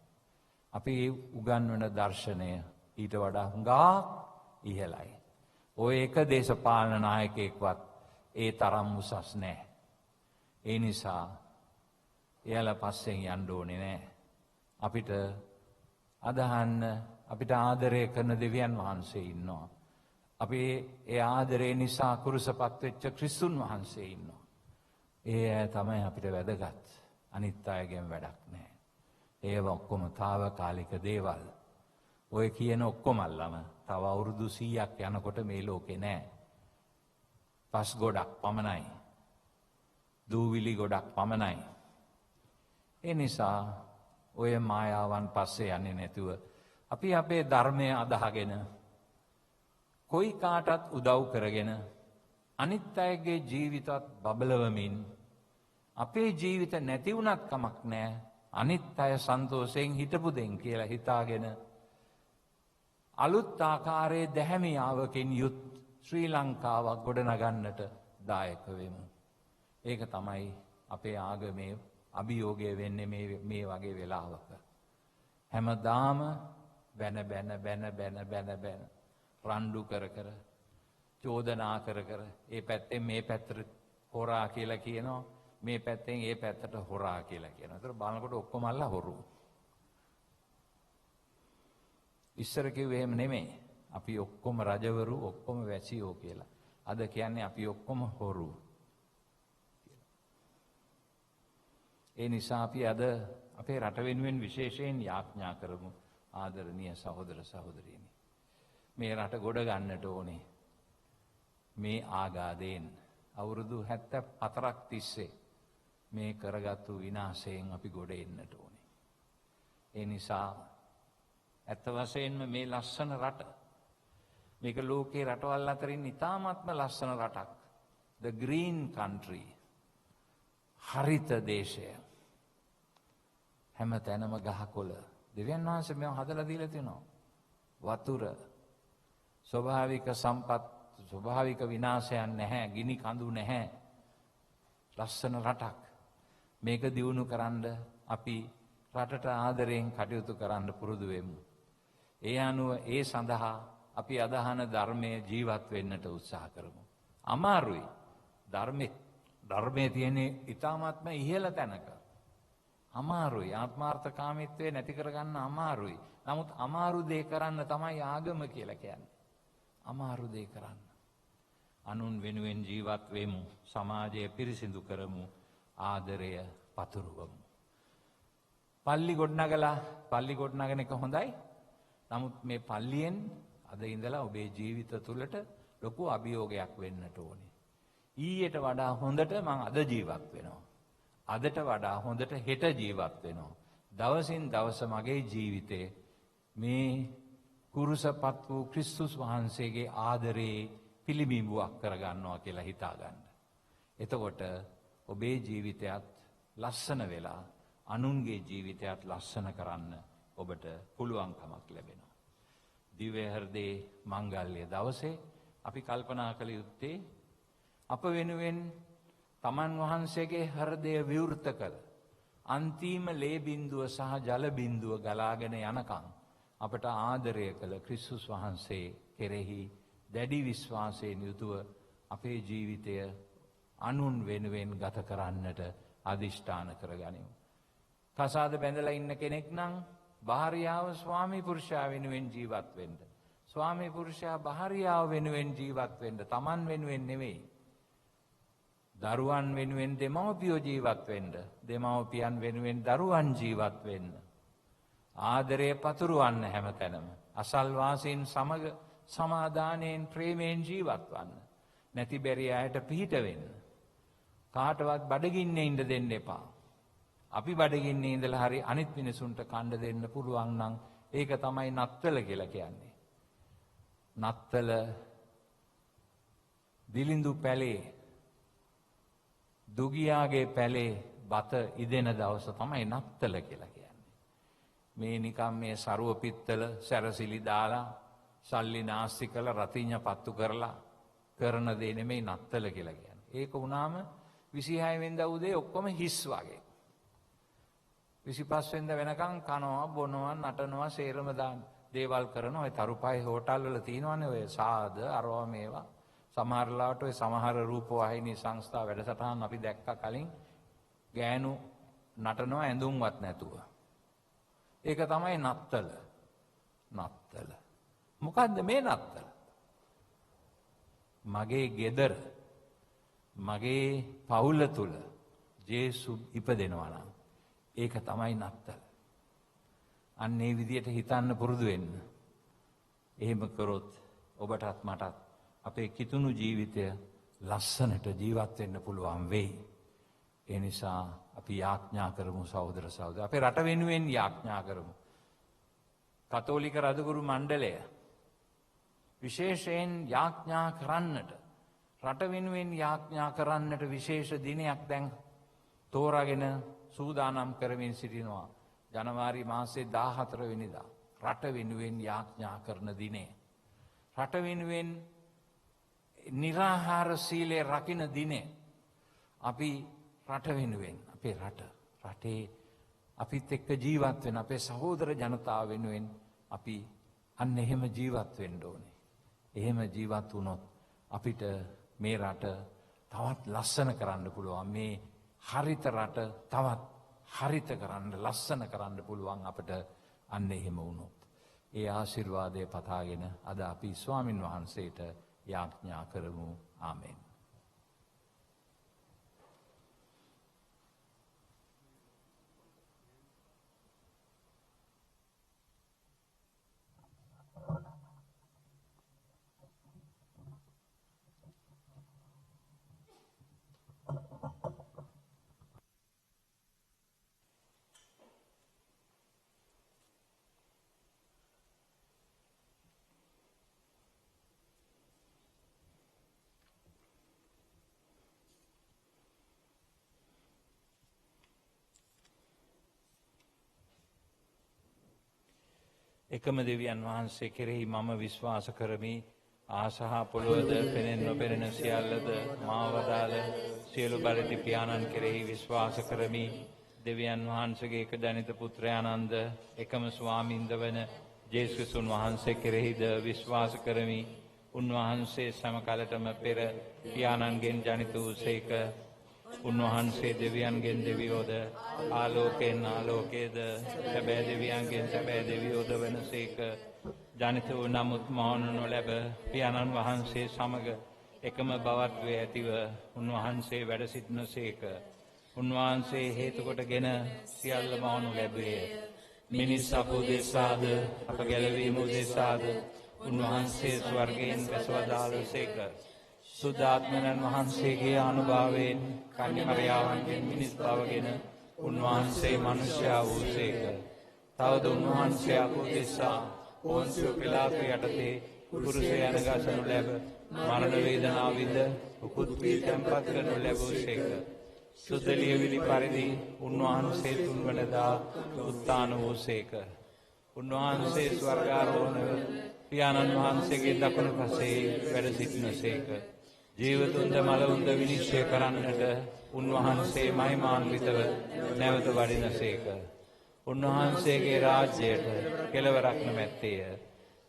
අපි උගන්වන දර්ශනය ඊට වඩා හුඟා ඉහළයි. ඔය එක දේශපාලන නායකයෙක්වත් ඒ තරම් උසස් නැහැ. ඒ නිසා එයාලා පස්සෙන් යන්න ඕනේ නැහැ. අපිට අදහන්න අපිට ආදරය කරන දෙවියන් වහන්සේ ඉන්නවා. අපි ඒ ආදරේ නිසා කුරුසපත් වෙච්ච ක්‍රිස්තුන් වහන්සේ ඉන්නවා. ඒ අය තමයි අපිට වැදගත්. අනිත් අයගෙන් වැඩක් නැහැ. ඒව ඔක්කොම తాවකාලික දේවල්. ඔය කියන ඔක්කොමල්ලම තව අවුරුදු 100ක් යනකොට මේ ලෝකේ නෑ. පස් ගොඩක් පමණයි. දූවිලි ගොඩක් පමණයි. ඒ නිසා ඔය මායාවන් පස්සේ යන්නේ නැතුව අපි අපේ ධර්මය අදහගෙන කොයි කාටත් උදව් කරගෙන අනිත් අයගේ ජීවිතත් බබලවමින් අපේ ජීවිත නැති වුණත් කමක් නෑ. අනිත් අය සන්තෝෂයෙන් හිටපු දෙන් කියලා හිතාගෙන අලුත් ආකාරයේ දැහැමියාවකින් යුත් ශ්‍රී ලංකාවක් ගොඩනගන්නට දායක වෙමු. ඒක තමයි අපේ ආගමේ අභියෝගය වෙන්නේ මේ වගේ වෙලාවක. හැමදාම බැන රණ්ඩු කර කර චෝදනා කර කර ඒ පැත්තෙන් මේ පැත්තට හොරා කියලා කියනවා, මේ පැත්තෙන් ඒ පැත්තට හොරා කියලා කියනවා. ඒතර බලනකොට ඔක්කොම අල්ලා හොරු. ඉස්සර කිව්වේ එහෙම නෙමෙයි. අපි ඔක්කොම රජවරු, ඔක්කොම වැසියෝ කියලා. අද කියන්නේ අපි ඔක්කොම හොරු. ඒ නිසා අපි අද අපේ රට වෙනුවෙන් විශේෂයෙන් යාඥා කරමු ආදරණීය සහෝදර සහෝදරීනි. මේ රට ගොඩ ගන්නට ඕනේ. මේ ආගාදයෙන් අවුරුදු 74ක් තිස්සේ මේ කරගත්තු විනාශයෙන් අපි ගොඩ එන්නට ඕනේ. ඒ නිසා ඇත්ත වශයෙන්ම මේ ලස්සන රට මේක ලෝකේ රටවල් අතරින් ඉතාමත්ම ලස්සන රටක්. The green country. හරිත දේශය. හැම තැනම ගහකොළ. දෙවියන් වහන්සේ මේව හදලා දීලා තියෙනවා. වතුර, ස්වභාවික සම්පත්, ස්වභාවික විනාශයන් නැහැ, ගිනි කඳු නැහැ. ලස්සන රටක්. මේක දියුණු කරන්න අපි රටට ආදරයෙන් කටයුතු කරන්න පුරුදු වෙමු. ඒ අනුව ඒ සඳහා අපි අදහන ධර්මයේ ජීවත් වෙන්නට උත්සාහ කරමු. අමාරුයි. ධර්මයේ තියෙන ඊ타මාත්ම ඉහළ තැනක. අමාරුයි. ආත්මාර්ථකාමීත්වය නැති කරගන්න අමාරුයි. නමුත් අමාරු දේ කරන්න තමයි ආගම කියලා කියන්නේ. අමාරු දේ කරන්න. අනුන් වෙනුවෙන් ජීවත් වෙමු. සමාජය පිරිසිදු කරමු. ආදරය පතුරවමු. පල්ලි ගොඩනගන එක හොඳයි. නමුත් මේ පල්ලියෙන් අද ඉඳලා ඔබේ ජීවිත තුළට ලොකු අභියෝගයක් වෙන්නට ඕනේ. ඊයට වඩා හොඳට මං අද ජීවත් වෙනවා. අදට වඩා හොඳට හෙට ජීවත් වෙනවා. දවසින් දවස මගේ ජීවිතේ මේ කුරුසපත් වූ ක්‍රිස්තුස් වහන්සේගේ ආදරේ පිළිබිඹුවක් කරගන්නවා කියලා හිතාගන්න. එතකොට ඔබේ ජීවිතයත් ලස්සන වෙලා අනුන්ගේ ජීවිතයත් ලස්සන කරන්න ඔබට පුළුවන්කමක් ලැබෙනවා. දිව්‍ය හෘදේ මංගල්‍ය දවසේ අපි කල්පනා කළ යුත්තේ අප වෙනුවෙන් තමන් වහන්සේගේ හෘදය විවෘත කළ අන්තිම ලේ බිඳුව සහ ජල බිඳුව ගලාගෙන යනකම් අපට ආදරය කළ ක්‍රිස්තුස් වහන්සේ කෙරෙහි දැඩි විශ්වාසයෙන් යුතුව අපේ ජීවිතය අනුන් වෙනුවෙන් ගත කරන්නට අදිෂ්ඨාන කරගනිමු. කසාද බැඳලා ඉන්න කෙනෙක් නම් භාර්යාව ස්වාමී පුරුෂයා වෙනුවෙන් ජීවත් වෙන්න. ස්වාමී පුරුෂයා භාර්යාව වෙනුවෙන් ජීවත් වෙන්න. තමන් වෙනුවෙන් නෙවෙයි. දරුවන් වෙනුවෙන් දෙමව්පියෝ ජීවත් වෙන්න. දෙමව්පියන් වෙනුවෙන් දරුවන් ජීවත් වෙන්න. ආදරය පතුරවන්න හැමතැනම. අසල්වාසීන් සමග සමාදානයෙන් ප්‍රේමයෙන් ජීවත් වන්න. නැති බැරි අයට පිහිට වෙන්න. කාටවත් බඩගින්නේ ඉන්න දෙන්න එපා. අපි බඩගින්නේ ඉඳලා හරි අනිත් මිනිසුන්ට කන්න දෙන්න පුළුවන් නම් ඒක තමයි නත්තල කියලා කියන්නේ. නත්තල දිලිඳු පැලේ දුගියාගේ පැලේ බත ඉදෙන දවස තමයි නත්තල කියලා කියන්නේ. මේ නිකම් මේ සරුව පිත්තල සැරසිලි දාලා සල්ලි නාස්ති කළ රතිඤ්ඤ පත්තු කරලා කරන දේ නෙමෙයි නත්තල කියලා කියන්නේ. ඒක වුණාම 26 වෙනිදා උදේ ඔක්කොම හිස් වගේ. 25 වෙනිදා වෙනකන් කනවා බොනවා නටනවා සේරම දාන දේවල් කරනවා. ඔය තරුපයි හෝටල් වල තියෙනවනේ ඔය සාද අරවා මේවා. සමහර ලාවට ඔය සමහර රූපවාහිනී සංස්ථා වැඩසටහන් අපි දැක්කා කලින් ගෑනු නටනවා ඇඳුම්වත් නැතුව. ඒක තමයි නත්තල. නත්තල. මොකද්ද මේ නත්තල? මගේ ගෙදර මගේ පවුල තුල ජේසු ඉපදෙනවා නම් ඒක තමයි නත්තල. අන්න ඒ විදියට හිතන්න පුරුදු වෙන්න. එහෙම කරොත් ඔබටත් මටත් අපේ කිතුණු ජීවිතය ලස්සනට ජීවත් වෙන්න පුළුවන් වෙයි. ඒ නිසා අපි යාඥා කරමු සහෝදර සහෝදරයෝ. අපේ රට වෙනුවෙන් යාඥා කරමු. කතෝලික රදගුරු මණ්ඩලය විශේෂයෙන් යාඥා කරන්නට රට වෙනුවෙන් යාඥා කරන්නට විශේෂ දිනයක් දැන් තෝරාගෙන සූදානම් කරමින් සිටිනවා. ජනවාරි මාසේ 14 වෙනිදා රට වෙනුවෙන් යාඥා කරන දිනේ. රට වෙනුවෙන් නිරාහාර සීලය රකින්න දිනේ. අපි රට වෙනුවෙන් අපේ රටේ අපිත් එක්ක ජීවත් වෙන අපේ සහෝදර ජනතාව වෙනුවෙන් අපි අන්න එහෙම ජීවත් වෙන්න ඕනේ. එහෙම ජීවත් වුණොත් අපිට මේ රට තවත් ලස්සන කරන්න පුළුවන්. මේ හරිත රට තවත් හරිත කරන්න ලස්සන කරන්න පුළුවන් අපිට අන්න එහෙම වුණොත්. ඒ ආශිර්වාදය පතාගෙන අද අපි ස්වාමින් වහන්සේට යාඥා කරමු. ආමෙන්. එකම දෙවියන් වහන්සේ කෙරෙහි මම විශ්වාස කරමි. ආසහ පොළොවද පෙනෙන් නොපෙනෙන සියල්ලද මාවදාල සියලු බලති පියාණන් කෙරෙහි විශ්වාස කරමි. දෙවියන් වහන්සේගේ එක ජනිත පුත්‍රයානන්ද එකම ස්වාමින්ද වන ජේසුස්න් වහන්සේ කෙරෙහිද විශ්වාස කරමි. උන්වහන්සේ සමකලටම පෙර පියාණන්ගෙන් ජනිත වූසේක. උන්වහන්සේ දෙවියන්ගෙන් දෙවියෝද ආලෝකයෙන් ආලෝකයේද සැබෑ දෙවියන්ගෙන් සැබෑ දෙවියෝද වනසේක. ජනිත වූ නමුත් මවනු නොලැබ පියාණන් වහන්සේ සමග එකම බවත්වයේ ඇතිව උන්වහන්සේ වැඩ සිටිනසේක. උන්වහන්සේ හේතු කොටගෙන සියල්ල මවනු ලැබුවේ. මිනිස් අප උදෙසාද අප ගැලවීම උදෙසාද උන්වහන්සේ ස්වර්ගයෙන් බැසවදාළසේක. සුද්ධාත්මයන් වහන්සේගේ අනුභවයෙන් කන්‍යාමරියාවන්ගෙන් මිනිස් බවගෙන උන්වහන්සේ මනුෂ්‍යයා වූසේක. තවද උන්වහන්සේ අප උදෙසා පොන්සියෝ පිලාතු යටතේ කුරුසය යනගසනු ලැබ මරණ වේදනාව විඳ උකුත් වී තැන්පත් කරනු ලැබූසේක. සුද්ධ ලියවිලි පරිදි උන්වහන්සේ තුන්වනදා උත්ථාන වූසේක. උන්වහන්සේ ස්වර්ගාරෝහණය පියාණන් වහන්සේගේ දකුණු පසේ වැඩ සිටිනසේක. ජීවතුන්ද මලවුන්ද විනිශ්චය කරන්නට උන්වහන්සේ මහිමාන්විතව නැවත වඩිනසේක. උන්වහන්සේගේ රාජ්‍යයට කෙලවරක් නොමැත්තේය.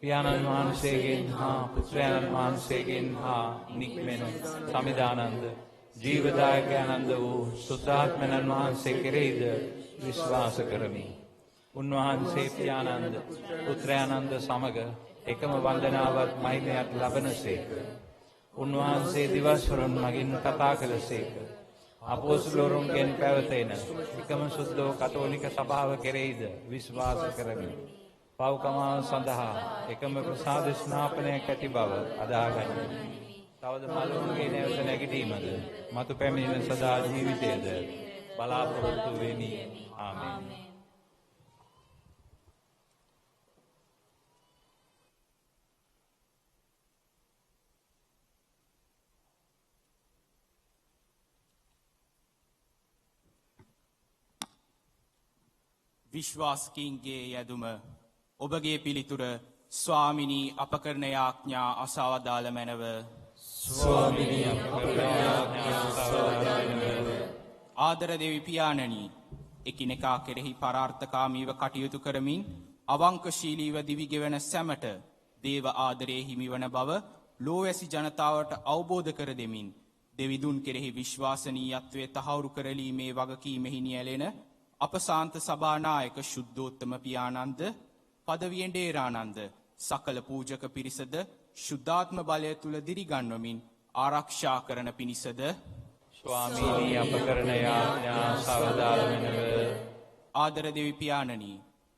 පියාණන් වහන්සේගෙන් හා පුත්‍රයන් වහන්සේගෙන් හා නික්මෙන සමිදානන්ද ජීවදායකයන්න්ද වූ සුද්ධාත්මයන් වහන්සේ කෙරෙහිද විශ්වාස කරමි. උන්වහන්සේ පියාණන්ද පුත්‍රයන්න්ද සමග එකම වන්දනාවත් මහිමයක් ලබනසේක. උන්වහන්සේ දිවස්වරුන් මගින් කතා කළසේක. අපොස්තලවරුන්ගෙන් පැවතෙන එකම සුද්ධ කතෝලික සභාව කෙරෙහිද විශ්වාස කරමි. පව්කම සඳහා එකම ප්‍රසාද ස්නාපනයක් ඇති බව අදාගනිමි. තවද මලවුන්ගේ නැවත නැගිටීමද මතු පැමිණෙන සදා ජීවිතයද බලාපොරොත්තු වෙමි. ආමෙන්. විශ්වාසකීන්ගේ යැදුම ඔබගේ පිළිතුර ස්වාමිනී අප කරන යාඥා අසවදාළ මැනව. ස්වාමිනී අප කරන යාඥා අසවදාළ මැනව. ආදර දෙවි පියාණනි, එකිනෙකා කෙරෙහි පරාර්ථකාමීව කටයුතු කරමින් අවංකශීලීව දිවිගෙවන සැමට දේව ආදරයේ හිමිවන බව ලෝවැසි ජනතාවට අවබෝධ කර දෙමින් දෙවිදුන් කෙරෙහි විශ්වාසනීයත්වය තහවුරු කරලීමේ වගකීමෙහි නියැලෙන අප සාන්ත සභානායක ශුද්ධෝත්තම පියාණන්ද පදවියෙන් ඩේරානන්ද සකල පූජක පිරිසද ශුද්ධාත්ම බලය තුල දිරිගන්වමින් ආරක්ෂා කරන පිණිසද ස්වාමීනි අප කරන යාඥා සවදාළ මැනව. ආදර දෙවි පියාණනි,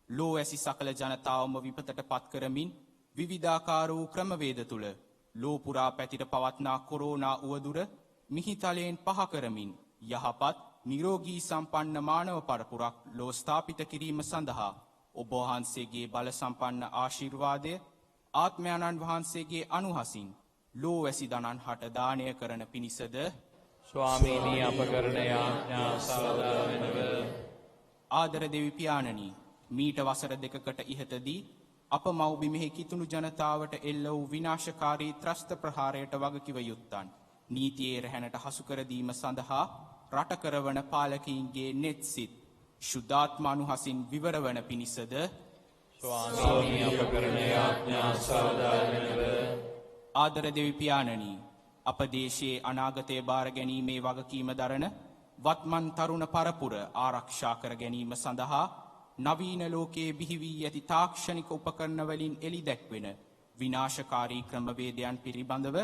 ලෝ ඇසි සකල ජනතාවම විපතට පත් කරමින් විවිධාකාර වූ ක්‍රමවේද තුළ ලෝපුරා පැතිර පවත්නා කොරෝනා උවදුර මිහිතලයෙන් පහ කරමින් යහපත් නිරෝගී සම්පන්න මානව පරපුරක් ලෝ ස්ථාපිත කිරීම සඳහා ඔබ වහන්සේගේ බල සම්පන්න ආශිර්වාදය ආත්මයන්න් වහන්සේගේ අනුහසින් ලෝ වැසි දනන් හට දානය කරන පිණිසද ස්වාමීනී අප කරන යාඥා සාදානව ආදර දෙවි පියාණනි මීට වසර දෙකකට ඉහතදී අප මව්බිමෙහි කිතුණු ජනතාවට එල්ල වූ විනාශකාරී ත්‍රස්ත ප්‍රහාරයට වගකිව යුත්තන් නීතියේ රැහැනට හසු කර දීම සඳහා රට කරවන පාලකීන්ගේ නෙත් සිත් ශුද්ධාත්ම අනුහසින් විවර වන පිණිසද ස්වාමීනී අප කරන යාඥා සාදානව ආදර දෙවි පියාණනි අප දේශයේ අනාගතය බාර ගැනීමේ වගකීම දරන වත්මන් තරුණ පරපුර ආරක්ෂා කර ගැනීම සඳහා නවීන ලෝකයේ බිහි වී ඇති තාක්ෂණික උපකරණ වලින් එළි දැක්වෙන විනාශකාරී ක්‍රමවේදයන් පිළිබඳව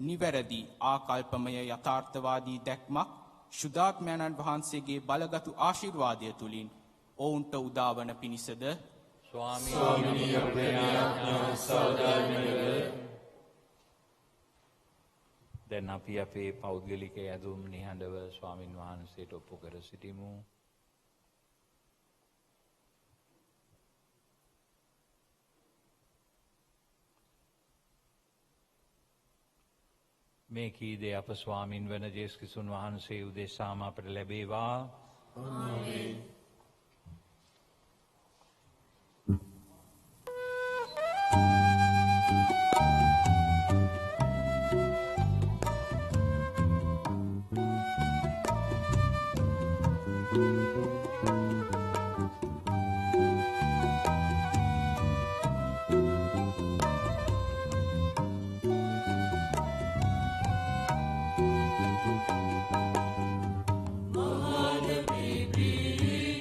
නිවැරදි ආකල්පමය යථාර්ථවාදී දැක්මක් ශුද්ධාත්මයන්න් වහන්සේගේ බලගතු ආශිර්වාදය තුලින් ඔවුන්ට උදාවන පිණිසද ස්වාමීනී අප කරන යාඥා සාදානව දැන් අපි අපේ පෞද්ගලික ඇදුම් නිහඬව ස්වාමින් වහන්සේට ඔප්පු කර සිටිමු. මේ කීදේ අප ස්වාමින් වන ජේසුස් ක්‍රිස්තුන් වහන්සේ උදෙසාම අපට ලැබේවා. ආමේන්. Mahana Bibi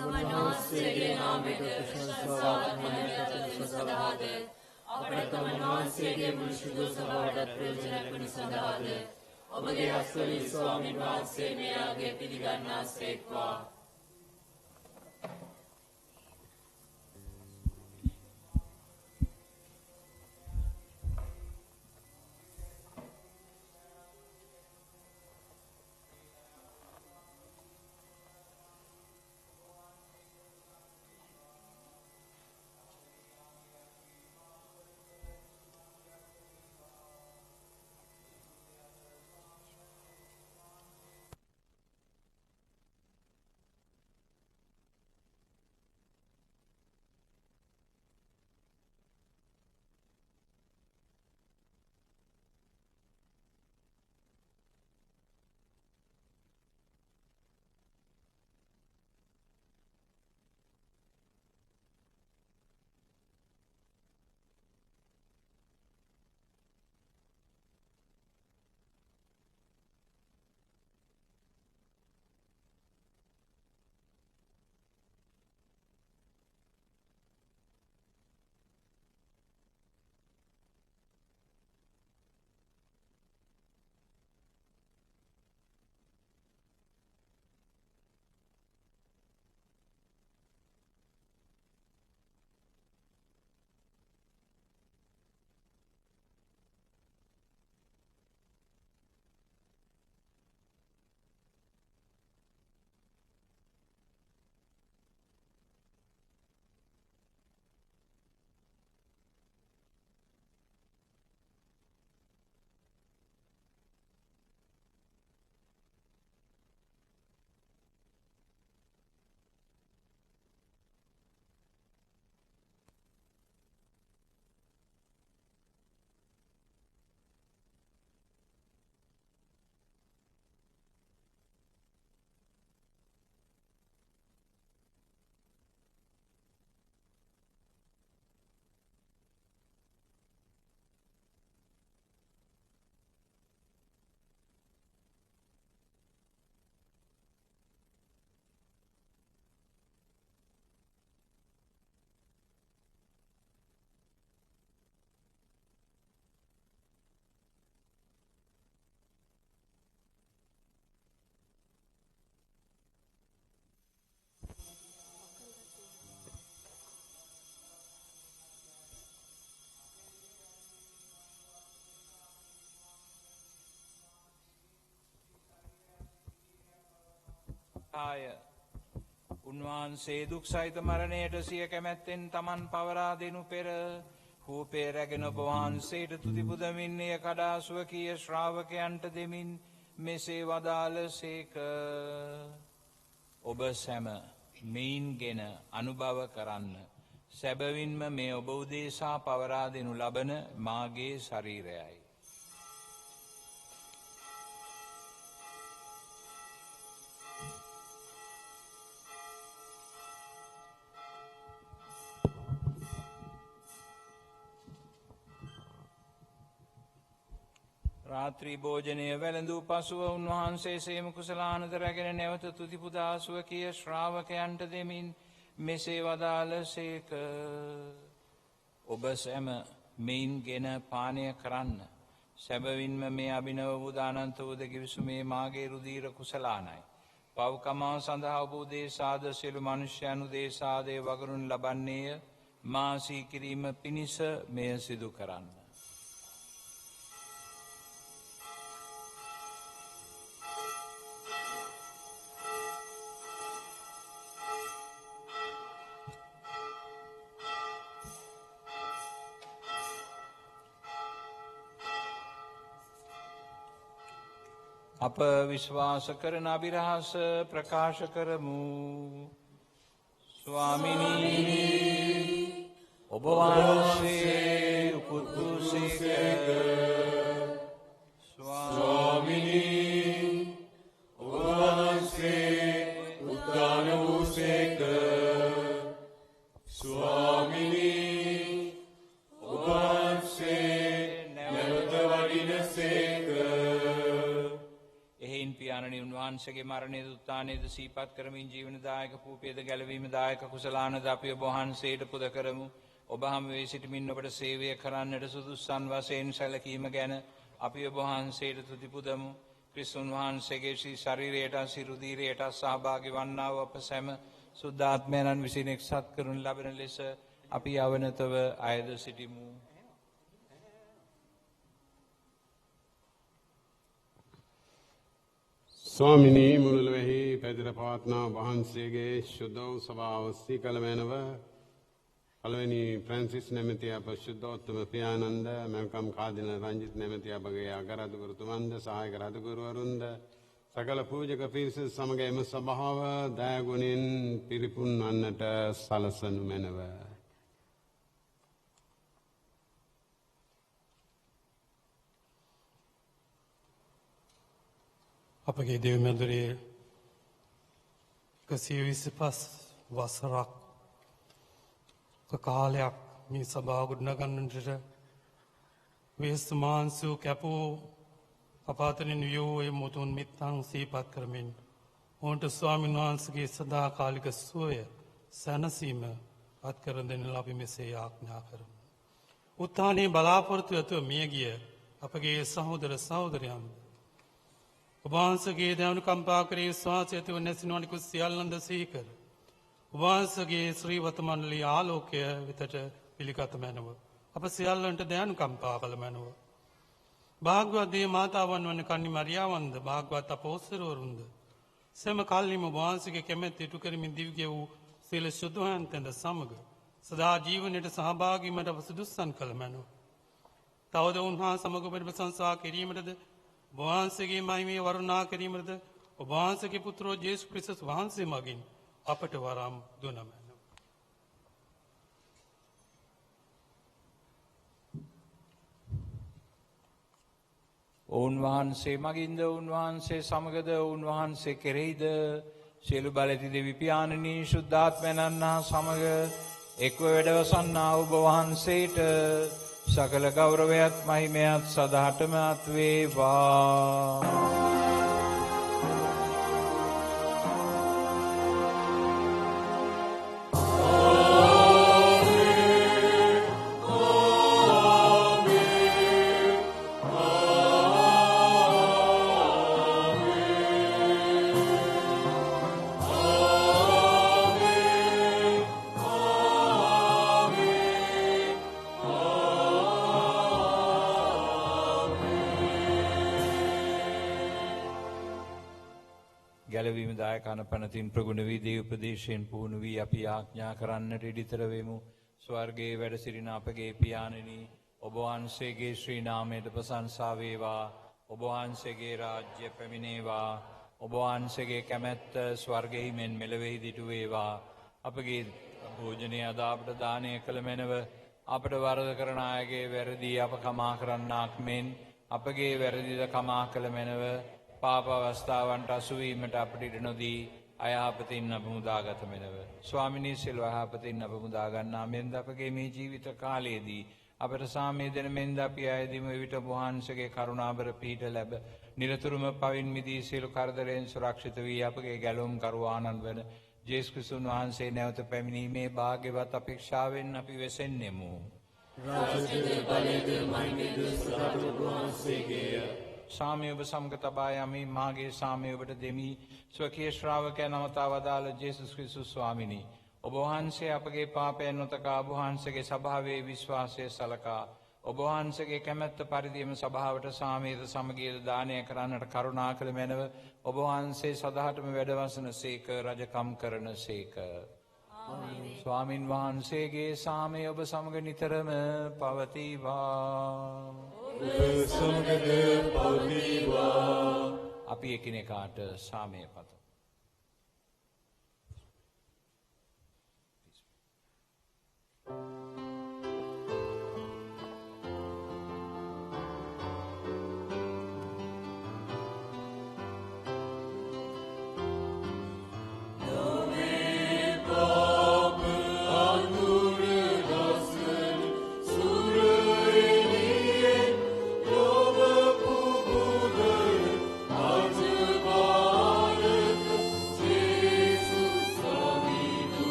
තමන්වහන්සේගේ නාමයට ප්‍රශංසාවක් මහිමයට සදාද අපට තමන්වහන්සේගේ මුනිසුදු සභාවට ප්‍රයෝජනයක් වන සදාද ඔබගේ අස්වැනි ස්වාමීන් වහන්සේ මේ ආගේ පිළිගන්නාසේක්වා. ආය උන්වහන්සේ දුක් සහිත මරණයට සිය කැමැත්තෙන් තමන් පවරා දෙනු පෙර රූපේ රැගෙන ඔබ වහන්සේට තුති පුදමින් එය කඩා ස්වකීය ශ්‍රාවකයන්ට දෙමින් මෙසේ වදාළසේක. ඔබ සැම මෙයින්ගෙන අනුභව කරන්න. සැබවින්ම මේ ඔබ උදෙසා පවරා දෙනු ලබන මාගේ ශරීරයයි. රාත්‍රී භෝජනය වැළඳූ පසුව උන්වහන්සේ සේම කුසලානද රැගෙන නැවත තුතිපුදා ස්වකීය ශ්‍රාවකයන්ට දෙමින් මෙසේ වදාළසේක. ඔබ සැම මෙයින්ගෙන පානය කරන්න. සැබවින්ම මේ අභිනව වූ දානන්ත වූද ගිවිසුමේ මාගේ රුධීර කුසලානයි. පව්කමා සඳහා ඔබ උදෙසාද සියලු මනුෂ්‍යයන් උදෙසාද වගරුන් ලබන්නේය. මා සීකිරීම පිණිස මෙය සිදු කරන්න. අප විශ්වාස කරන අභිරහස ප්‍රකාශ කරමු. ස්වාමිනී ඔබ වහන්සේ උපුත් වූසේක. ස්වාමිනී ඔබ වහන්සේ උත්ථාන වූසේක. ස්වාමිනී ඔබ වහන්සේ නැවත වඩිනසේක. පියාණනි වහන්සේගේ මරණය උත්ථානයේද සීපත් කරමින් ජීවනදායක පූපේද ගැලවීමදායක කුසලානද අපි ඔබ වහන්සේට පුද කරමු. ඔබ හැම වේ සිටමින් ඔබට සේවය කරන්නට සුදුසුසන් වශයෙන් සැලකීම ගැන අපි ඔබ වහන්සේට තුති පුදමු. ක්‍රිස්තුන් වහන්සේගේ ශ්‍රී ශරීරයට සිරුදීරයට සහභාගී වන්නා වූ අප සැම සුද්ධාත්මයන්න් විසින් එක්සත් කරනු ලබන ලෙස අපි අවනතව අයද සිටිමු. ස්වාමිනී මුළුල්ලෙහි පැතිර පවත්නා වහන්සේගේ ශුද්ධ සභාව සීකල මැනව පළවෙනි ෆ්‍රැන්සිස් නැමැති අප ශුද්ධෝත්තම පියානන්ද මල්කම් කාදින රංජිත් නැමැති අපගේ අගරදුගුරුතුමන්ද සහායක රදුගුරුවරුන්ද සකල පූජක පිරිස සමග එම සභාව දයාගුණෙන් පිරිපුන් වන්නට සලසනු මැනව. අපගේ දෙව් මැදුරේ 125 වසරක් කාලයක් මේ සභාව ගොඩනගන්නට වේස්මාංශු කැපූ අපාතරින් වියෝ මුතුන් මිත්තන් සිහිපත් කරමින් ඔවුන්ට ස්වාමීන් වහන්සේගේ සදාකාලික සුවය සැනසීම පත් කර දෙන්න අපි මෙසේ ආඥා කරමු. උත්ථානයේ බලාපොරොත්තු ඇතුව මිය ගිය අපගේ සහෝදර සහෝදරයන් ඔබ වහන්සේගේ දයනුකම්පා කරේ විශ්වාසය ඇතිව නැසිනවන නිකුත් සියල්ලන්ද සිහි කර ඔබ වහන්සේගේ ශ්‍රීවත මණ්ඩලී ආලෝකය වෙතට පිළිගත මැනව. අප සියල්ලන්ට දයනුකම්පා කළ මැනව. භාග්‍යවත් දේ මාතාවන් වන කන්නි මරියාවන්ද භාග්‍යවත් අපෝස්තරවරුන්ද සෑම කල්හිම ඔබ වහන්සේගේ කැමැත්ත ඉටු කරමින් දිව්‍ය වූ සීල සුදුහන්තෙන්ද සමග සදා ජීවනයට සහභාගී වීමට අප සුදුස්සන් කළ මැනව. තවද උන්වහන්සේ සමග ඔබට ප්‍රශංසා කිරීමටද ඔබ වහන්සේගේ මහිමය වර්ණනා කිරීමටද ඔබ වහන්සේගේ පුත්‍රෝ ජේසුස් ක්‍රිස්තුස් වහන්සේ මගින් අපට වරම් දුන මැනව. උන්වහන්සේ මගින්ද උන්වහන්සේ සමගද උන්වහන්සේ කෙරෙහිද සියලු බලති දෙවි පියාණනී ශුද්ධාත්මයන්න් හා සමග එක්ව වැඩවසන්නා ඔබ වහන්සේට සකල ගෞරවයත් මහිමයත් සදාටම අත් වේවා. ගැලවීම දායක අනපනතින් ප්‍රගුණ වී දේ උපදේශයෙන් පුහුණු වී අපි ආඥා කරන්නට ඉදිතර වෙමු. ස්වර්ගයේ වැඩ සිටින අපගේ පියාණනි ඔබ වහන්සේගේ ශ්‍රී නාමයට ප්‍රශංසා වේවා. ඔබ වහන්සේගේ රාජ්‍ය පැමිණේවා. ඔබ වහන්සේගේ කැමැත්ත ස්වර්ගයේ මෙන් මෙලොවෙහි දිටු වේවා. අපගේ භෝජනය අද අපට දානය කළ මැනව අපට වරද කරන අයගේ වැරදි අප කමා කරන්නාක් මෙන් අපගේ වැරදිද කමා කළ මැනව පාප අවස්ථාවන්ට අසුවීමට අපට ඉඩ නොදී අයහපතින් අප මුදාගත මැනව. ස්වාමිනී සියලු අයහපතින් අප මුදාගන්නා මෙන්ද අපගේ මේ ජීවිත කාලයේදී අපට සාමය දෙන මෙන්ද අපි අයදිම විට වහන්සේගේ කරුණාබර පිහිට ලැබ නිරතුරුම පවින් මිදී සියලු කරදරයෙන් සුරක්ෂිත වී අපගේ ගැලවුම් කරුවාණන් වන ජේසුස් ක්‍රිස්තුන් වහන්සේ නැවත පැමිණීමේ භාග්‍යවත් අපේක්ෂාවෙන් අපි වෙසෙන්නෙමු. රාජ්‍යයේ බලයේද මහිමේද සදාට ඔබ වහන්සේගේය. සාමය ඔබ සමග තබා යමි මාගේ සාමය ඔබට දෙමි. ස්වකීය ශ්‍රාවකයන් නමතා වදාළ ජේසුස් ක්‍රිස්තුස් ස්වාමිනී ඔබ වහන්සේ අපගේ පාපයන් නොතකා ඔබ වහන්සේගේ සභාවේ විශ්වාසය සලකා ඔබ වහන්සේගේ කැමැත්ත පරිදිම සභාවට සාමයේද සමගියද දානය කරන්නට කරුණා කළ මැනව ඔබ වහන්සේ සදාටම වැඩවසන සේක රජකම් කරන සේක. ස්වාමින් වහන්සේගේ සාමය ඔබ සමග නිතරම පවතිවා. සමගද පවතිවා. අපි එකිනෙකාට සාමය පතමු. Oh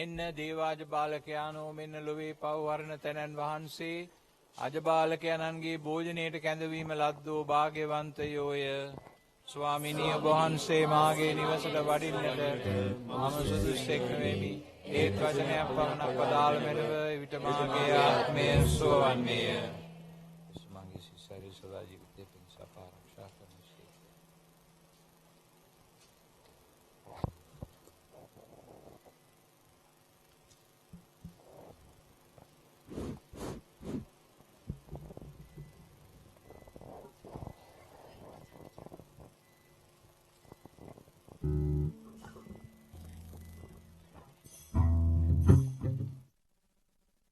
මෙන්න දේවාජ බාලකයානෝ මෙන්න ලොවේ පව්වරණ තැනන් වහන්සේ අජබාලකයණන්ගේ භෝජනයට කැඳවීම ලද්දෝ භාග්‍යවන්තයෝය. ස්වාමිනිය වහන්සේ මාගේ නිවසට වඩින්නට මම සුදුස්සෙක් වෙමි. ඒත් වචනයක් පමණක් පදාළ මැනව විට මාගේ ආත්මය සුවවන්නේය. මගේ සිසාරි සදා ජීවිතේ පිණිස ආරක්ෂා කරනසේ.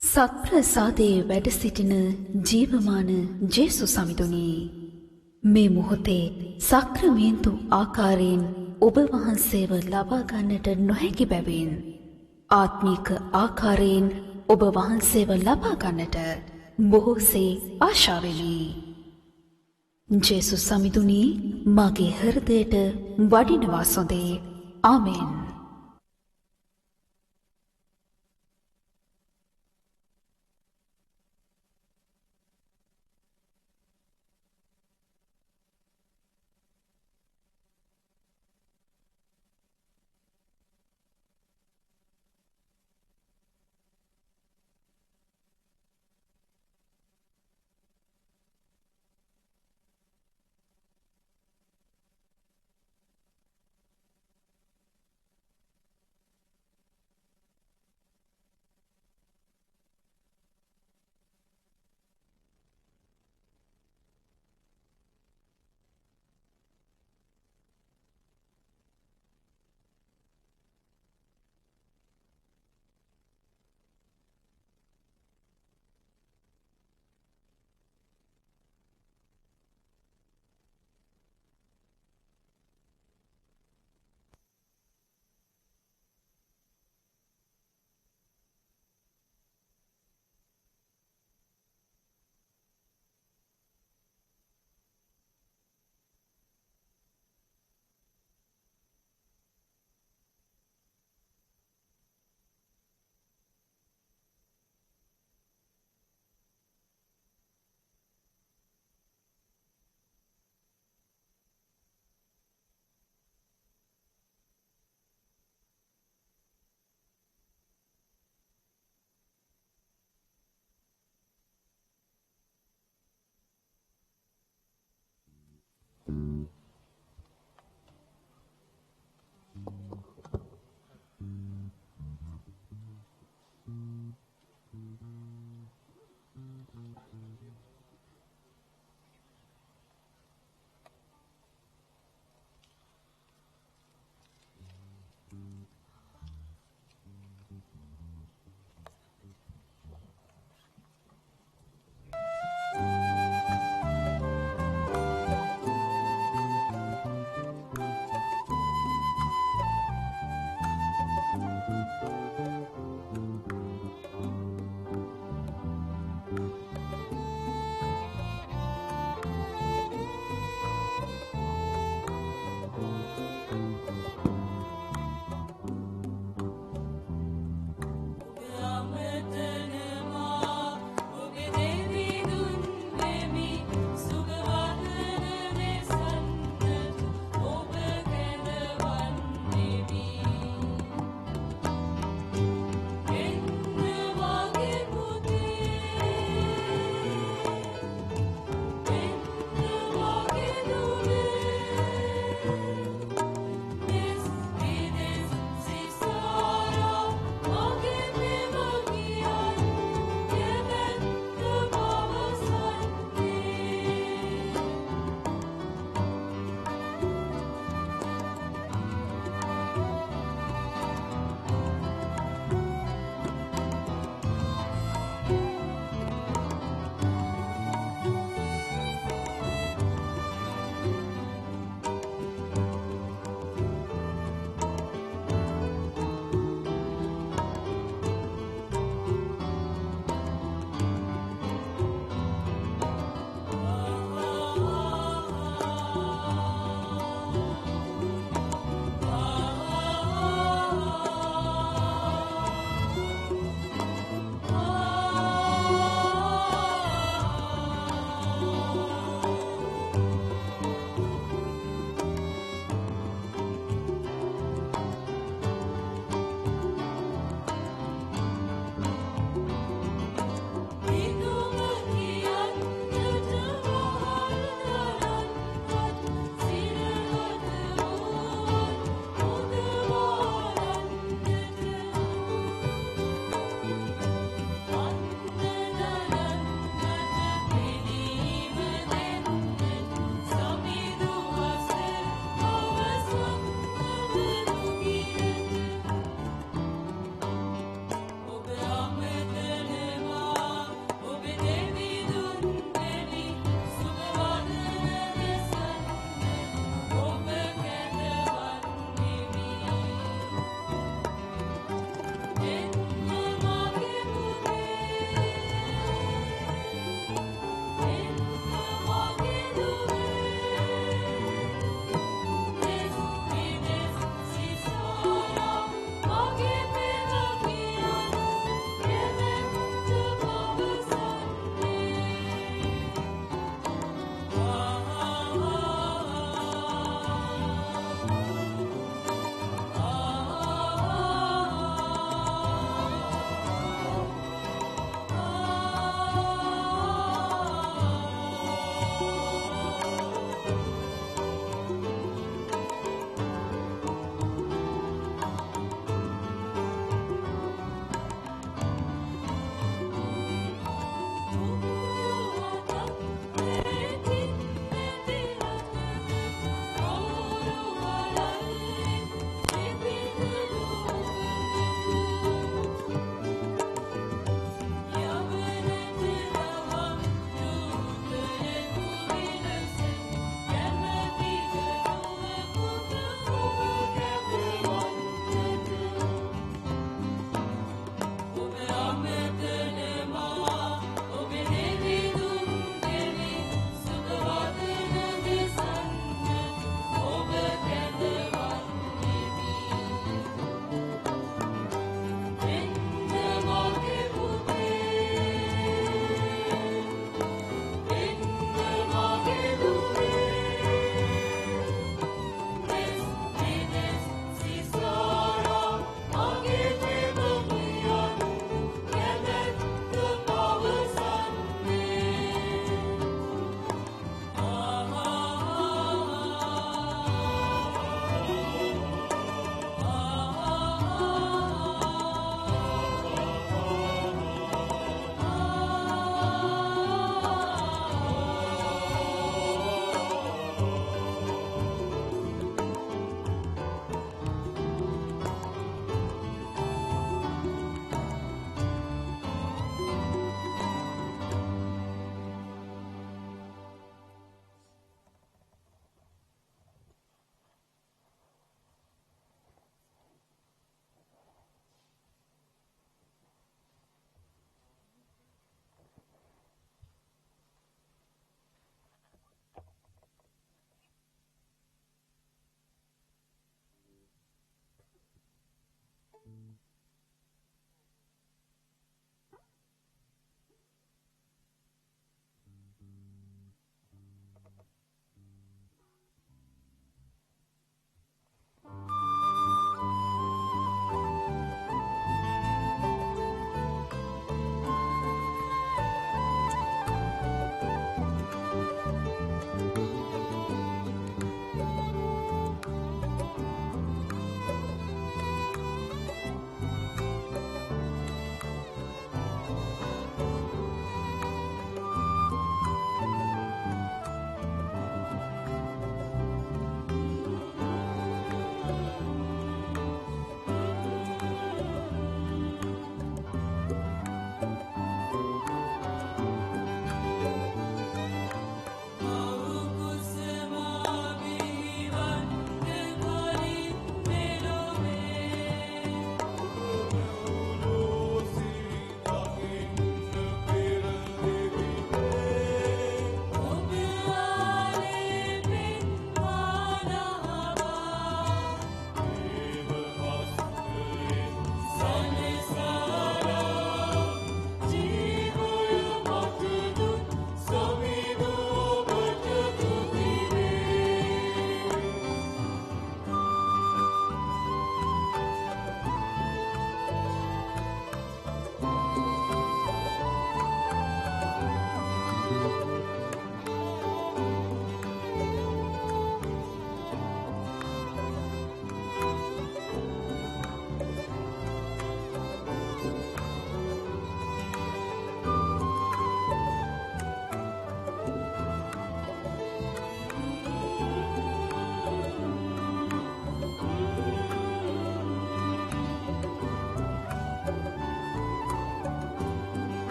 සත්ප්‍රසාදයේ වැඩ සිටින ජීවමාන ජේසු සමිඳුනි, මේ මොහොතේ සක්‍රමේන්තු ආකාරයෙන් ඔබ වහන්සේව ලබා ගන්නට නොහැකි බැවින් ආත්මික ආකාරයෙන් ඔබ වහන්සේව ලබා ගන්නට බොහෝසේ ආශාවෙමි. ජේසු සමිඳුනි, මගේ හෘදයට වඩිනවා සොඳේ. ආමෙන්.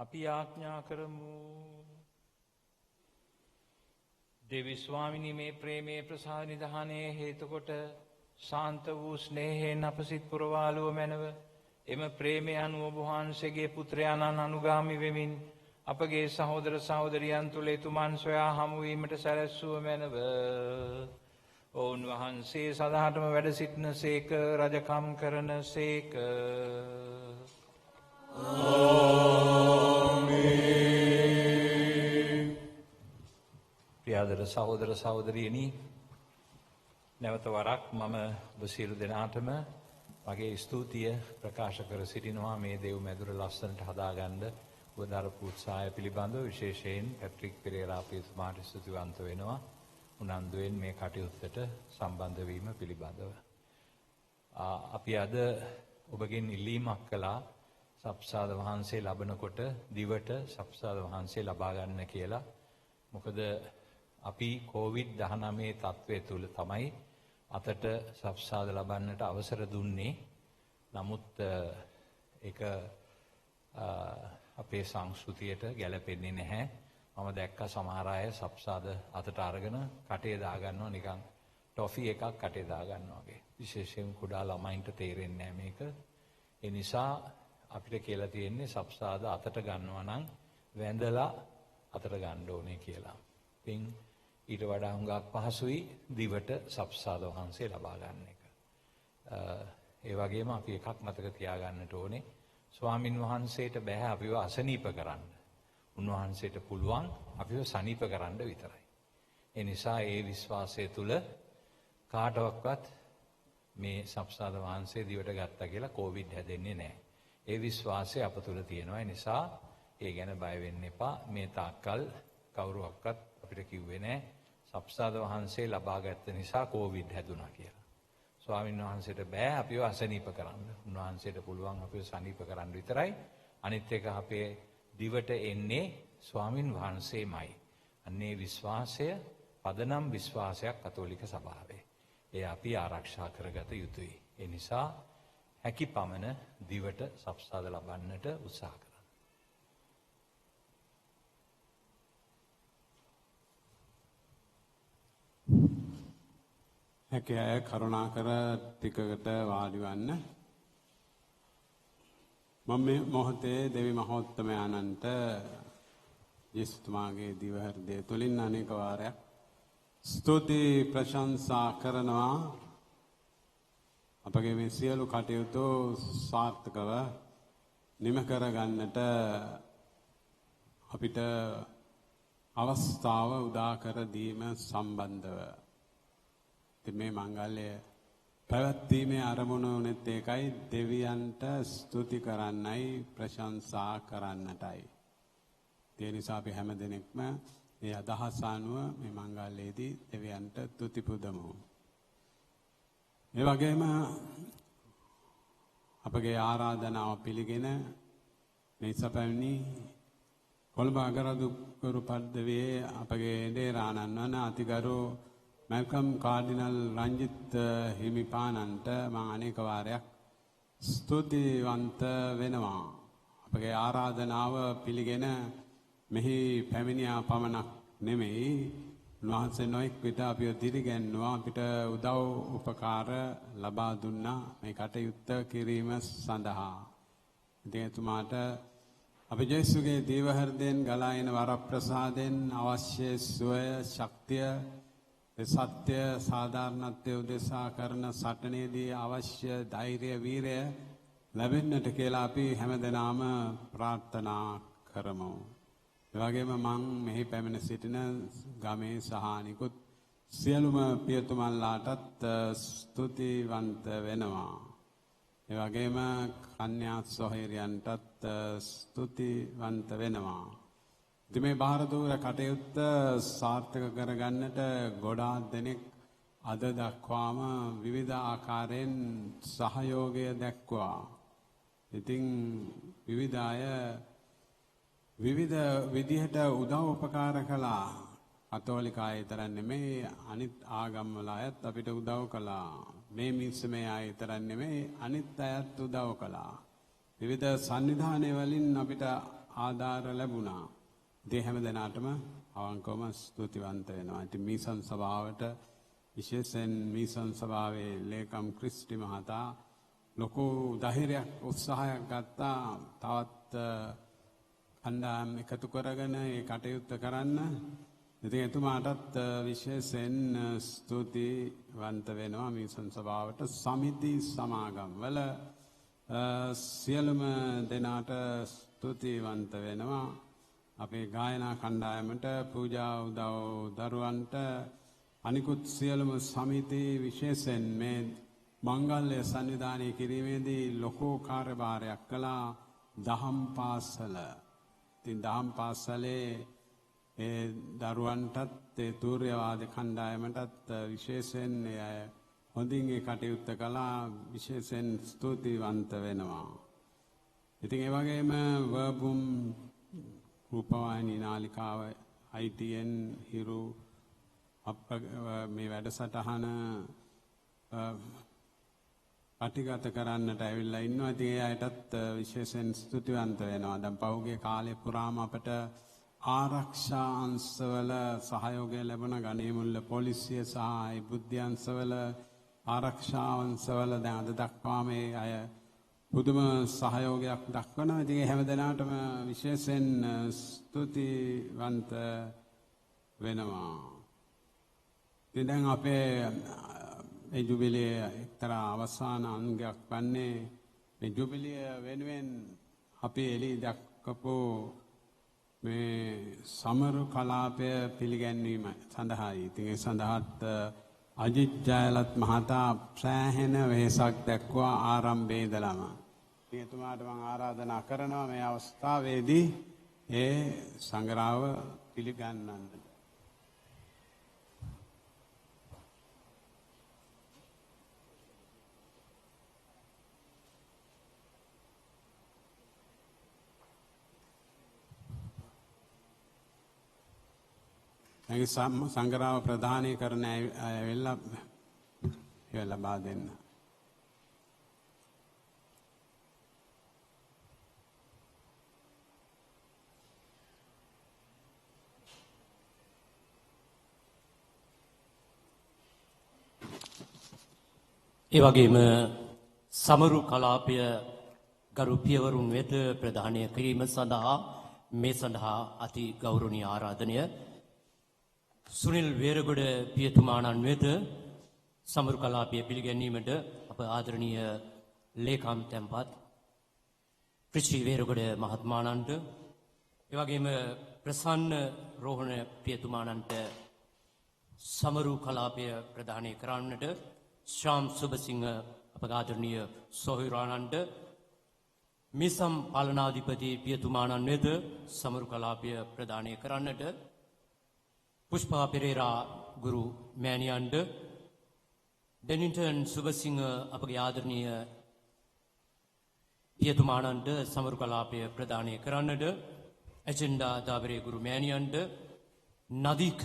අපි ආඥා කරමු. දෙවි ස්වාමිනී මේ ප්‍රේමයේ ප්‍රසාද නිධානයේ හේතුකොට ශාන්ත වූ ස්නේහයෙන් අප සිත් පුරවාලුව මැනව එම ප්‍රේමය අනුව ඔබ වහන්සේගේ පුත්‍රයාණන් අනුගාමි වෙමින් අපගේ සහෝදර සහෝදරියන් තුළ එතුමන් සොයා හමුවීමට සැලැස්සුව මැනව. ඔවුන් වහන්සේ සදහටම වැඩ සිටින සේක රජකම් කරන සේක. ප්‍රියාදර සහෝදර සහෝදරියනි, නැවත වරක් මම ඔබ සියලු දෙනාටම මගේ ස්තුතිය ප්‍රකාශ කර සිටිනවා මේ දෙව් මැදුර ලස්සනට හදාගන්න ඔබ දරපු උත්සාහය පිළිබඳව. විශේෂයෙන් පැට්‍රික් පෙරේරා පියතුමාට ස්තුතිවන්ත වෙනවා උනන්දුවෙන් මේ කටයුත්තට සම්බන්ධ වීම පිළිබඳව. අපි අද ඔබගෙන් ඉල්ලීමක් කළා සප්සාද වහන්සේ ලබනකොට දිවට සප්සාද වහන්සේ ලබා ගන්න කියලා. මොකද අපි COVID-19 තත්ත්වය තුළ තමයි අතට සප්සාද ලබන්නට අවසර දුන්නේ. නමුත් ඒක අපේ සංස්කෘතියට ගැලපෙන්නේ නැහැ. මම දැක්ක සමහර අය සප්සාද අතට අරගෙන කටේ දාගන්නවා නිකන් ටොෆි එකක් කටේ දාගන්නවා වගේ. විශේෂයෙන් කුඩා ළමයින්ට තේරෙන්නේ නැහැ මේක. ඒ නිසා අපිට කියලා තියෙන්නේ සප්සාද අතට ගන්නවා නම් වැඳලා අතට ගන්න ඕනේ කියලා. ඉතින් ඊට වඩා හුඟක් පහසුයි දිවට සප්සාද වහන්සේ ලබා ගන්න එක. ඒ වගේම අපි එකක් මතක තියාගන්නට ඕනේ. ස්වාමින් වහන්සේට බෑ අපිව අසනීප කරන්න. උන්වහන්සේට පුළුවන් අපිව සනීප කරන්න විතරයි. ඒ නිසා ඒ විශ්වාසය තුල කාටවත් මේ සප්සාද වහන්සේ දිවට ගත්තා කියලා කොවිඩ් හැදෙන්නේ නැහැ. ඒ විශ්වාසය අප තුල තියෙනවා. ඒ නිසා ඒ ගැන බය වෙන්න එපා. මේ තාක්කල් කවුරුවක්වත් අපිට කිව්වේ නැහැ සප්සාද වහන්සේ ලබා ගත්ත නිසා කොවිඩ් හැදුනා කියලා. ස්වාමීන් වහන්සේට බෑ අපිව අසනීප කරන්න. උන්වහන්සේට පුළුවන් අපිව සනීප කරන්න විතරයි. අනිත් එක අපේ දිවට එන්නේ ස්වාමින් වහන්සේමයි. අන්නේ විශ්වාසය පදනම් විශ්වාසයක් කතෝලික සභාවේ. ඒ අපි ආරක්ෂා කරගත යුතුයි. ඒ නිසා හැකි පමණ දිවට සප්සාද ලබන්නට උත්සාහ කරන්න. හැකි අය කරුණාකර ටිකකට වාඩි වන්න. මම මේ මොහොතේ දෙවි මහෝත්තමයාණන්ට යේසුතුමාගේ දිව හෘදය තුලින් අනේක වාරයක් ස්තුති ප්‍රශංසා කරනවා. අපගේ මේ සියලු කටයුතු සාර්ථකව නිම කරගන්නට අපිට අවස්ථාව උදා කර දීම සම්බන්ධව මේ මංගල්‍ය පැවැත්වීමේ අරමුණ උනේත් ඒකයි දෙවියන්ට ස්තුති කරන්නයි ප්‍රශංසා කරන්නටයි. ඒ නිසා අපි හැම දිනෙකම මේ අදහස අනුව මේ මංගල්‍යයේදී දෙවියන්ට තුති පුදමු. ඒ වගේම අපගේ ආරාධනාව පිළිගෙන මේ සපැවණි කොළඹ අගරදුකරු පද්දවියේ අපගේ දේරාණන් වන අතිගරු මල්කම් කාඩිනල් රංජිත් හිමිපාණන්ට මම අනේක වාරයක් ස්තුතිවන්ත වෙනවා. අපගේ ආරාධනාව පිළිගෙන මෙහි පැමිණියා පමණක් නෙමෙයි උන්වහන්සේ නොඑක් විට අපිව දිරිගැන්වුවා අපිට උදව් උපකාර ලබා දුන්නා මේ කටයුත්ත කිරීම සඳහා. ඉතින් එතුමාට අපි ජේසුගේ දේව හෘදයෙන් ගලා එන වරප්‍රසාදයෙන් අවශ්‍ය සුවය ශක්තිය සත්‍ය සාධාරණත්වය උදෙසා කරන සටනේදී අවශ්‍ය ධෛර්ය වීරය ලැබෙන්නට කියලා අපි හැමදෙනාම ප්‍රාර්ථනා කරමු. ඒ වගේම මම මෙහි පැමිණ සිටින ගමේ සහානිකුත් සියලුම පියතුමන්ලාටත් ස්තුතිවන්ත වෙනවා. ඒ වගේම කන්‍යා සොහොයුරියන්ටත් ස්තුතිවන්ත වෙනවා. ඉතින් මේ බාහිර කටයුත්ත සාර්ථක කරගන්නට ගොඩාක් දෙනෙක් අද දක්වාම විවිධ ආකාරයෙන් සහයෝගය දැක්වුවා. ඉතින් විවිධ අය විවිධ විදිහට උදව් උපකාර කළා. කතෝලික අය විතර නෙමෙයි අනිත් ආගම් වල අයත් අපිට උදව් කළා. මේ මිනිස්සුමේ අය විතර නෙමෙයි අනිත් අයත් උදව් කළා. විවිධ සංවිධානය වලින් අපිට ආධාර ලැබුණා. ඉතින් හැම දෙනාටම අවංකවම ස්තුතිවන්ත වෙනවා. ඉතින් මීසන් සභාවට විශේෂයෙන් මීසන් සභාවේ ලේකම් ක්‍රිස්ටි මහතා ලොකු ධෛර්යයක් උත්සාහයක් ගත්තා තවත් කණ්ඩායම් එකතු කරගෙන ඒ කටයුත්ත කරන්න. ඉතින් එතුමාටත් විශේෂයෙන් ස්තුතිවන්ත වෙනවා මීසන් සභාවට. සමිති සමාගම් වල සියලුම දෙනාට ස්තුතිවන්ත වෙනවා. අපේ ගායනා කණ්ඩායමට පූජා උදව් දරුවන්ට අනිකුත් සියලුම සමිති විශේෂයෙන් මේ මංගල්‍ය සන්නිධානය කිරීමේදී ලොකු කාර්යභාරයක් කළා. දහම් පාසල. ඉතින් දහම් පාසලේ ඒ දරුවන්ටත් ඒ තූර්යවාද කණ්ඩායමටත් විශේෂයෙන් හොඳින් ඒ කටයුත්ත කළා. විශේෂයෙන් ස්තුතිවන්ත වෙනවා. ඉතින් ඒ වගේම වර්බුම් රූපවාහිනී නාලිකාව ITN හිරු මේ වැඩසටහන පටිගත කරන්නට ඇවිල්ලා ඉන්නවා. ඉතින් ඒ අයටත් විශේෂයෙන් ස්තුතිවන්ත වෙනවා. දැන් පහුගිය කාලේ පුරාම අපට ආරක්ෂා අංශවල සහයෝගය ලැබුණ ගණේමුල්ල පොලිසිය සහ බුද්ධි අංශවල ආරක්ෂා අංශවල දැන් අද දක්වා මේ අය පුදුම සහයෝගයක් දක්වනවා. ඉතින් හැම දෙනාටම විශේෂයෙන් ස්තුතිවන්ත වෙනවා. ඉතින් දැන් අපේ මේ ජුබිලිය එක්තරා අවසාන අංගයක් වන්නේ මේ ජුබිලිය වෙනුවෙන් අපි එළි දක්වපු මේ සමරු කලාපය පිළිගැන්වීම සඳහායි. ඉතින් ඒ සඳහාත් අජිත් ජයලත් මහතා සෑහෙන වෙහෙසක් දැක්වුවා ආරම්භයේ ඉඳලම. ඉතින් එතුමාට මම ආරාධනා කරනවා මේ අවස්ථාවේදී ඒ සංග්‍රහව පිළිගන්නන්න. ඇගේ සංග්‍රහව ප්‍රධානය කරන ඇවිල්ලා ලබා දෙන්න. ඒ වගේම සමරු කලාපය ගරු පියවරුන් වෙත ප්‍රධානය කිරීම සඳහා මේ සඳහා අති ගෞරවනීය ආරාධනය සුනිල් වේරගොඩ පියතුමාණන් වෙත සමරු කලාපය පිළිගැනීමට අප ආදරණීය ලේකම් තැන්පත් ප්‍රිශ්‍රී වේරගොඩ මහත්මාණන්ට ඒ වගේම ප්‍රසන්න රෝහණ පියතුමාණන්ට සමරු කලාපය ප්‍රදානය කරන්නට ශාම් සුබසිංහ අපගේ ආදරණීය සොහොයුරාණන්ට මිසම් පාලනාධිපති පියතුමාණන් වෙත සමරු කලාපය ප්‍රදානය කරන්නට පුෂ්පා පෙරේරා ගුරු මෑණියන්ට ඩෙනින්ටන් සුබසිංහ අපගේ ආදරණීය පියතුමාණන්ට සමරු කලාපය ප්‍රදානය කරන්නට ඇජෙන්ඩා දාබරේ ගුරු මෑණියන්ට නදීක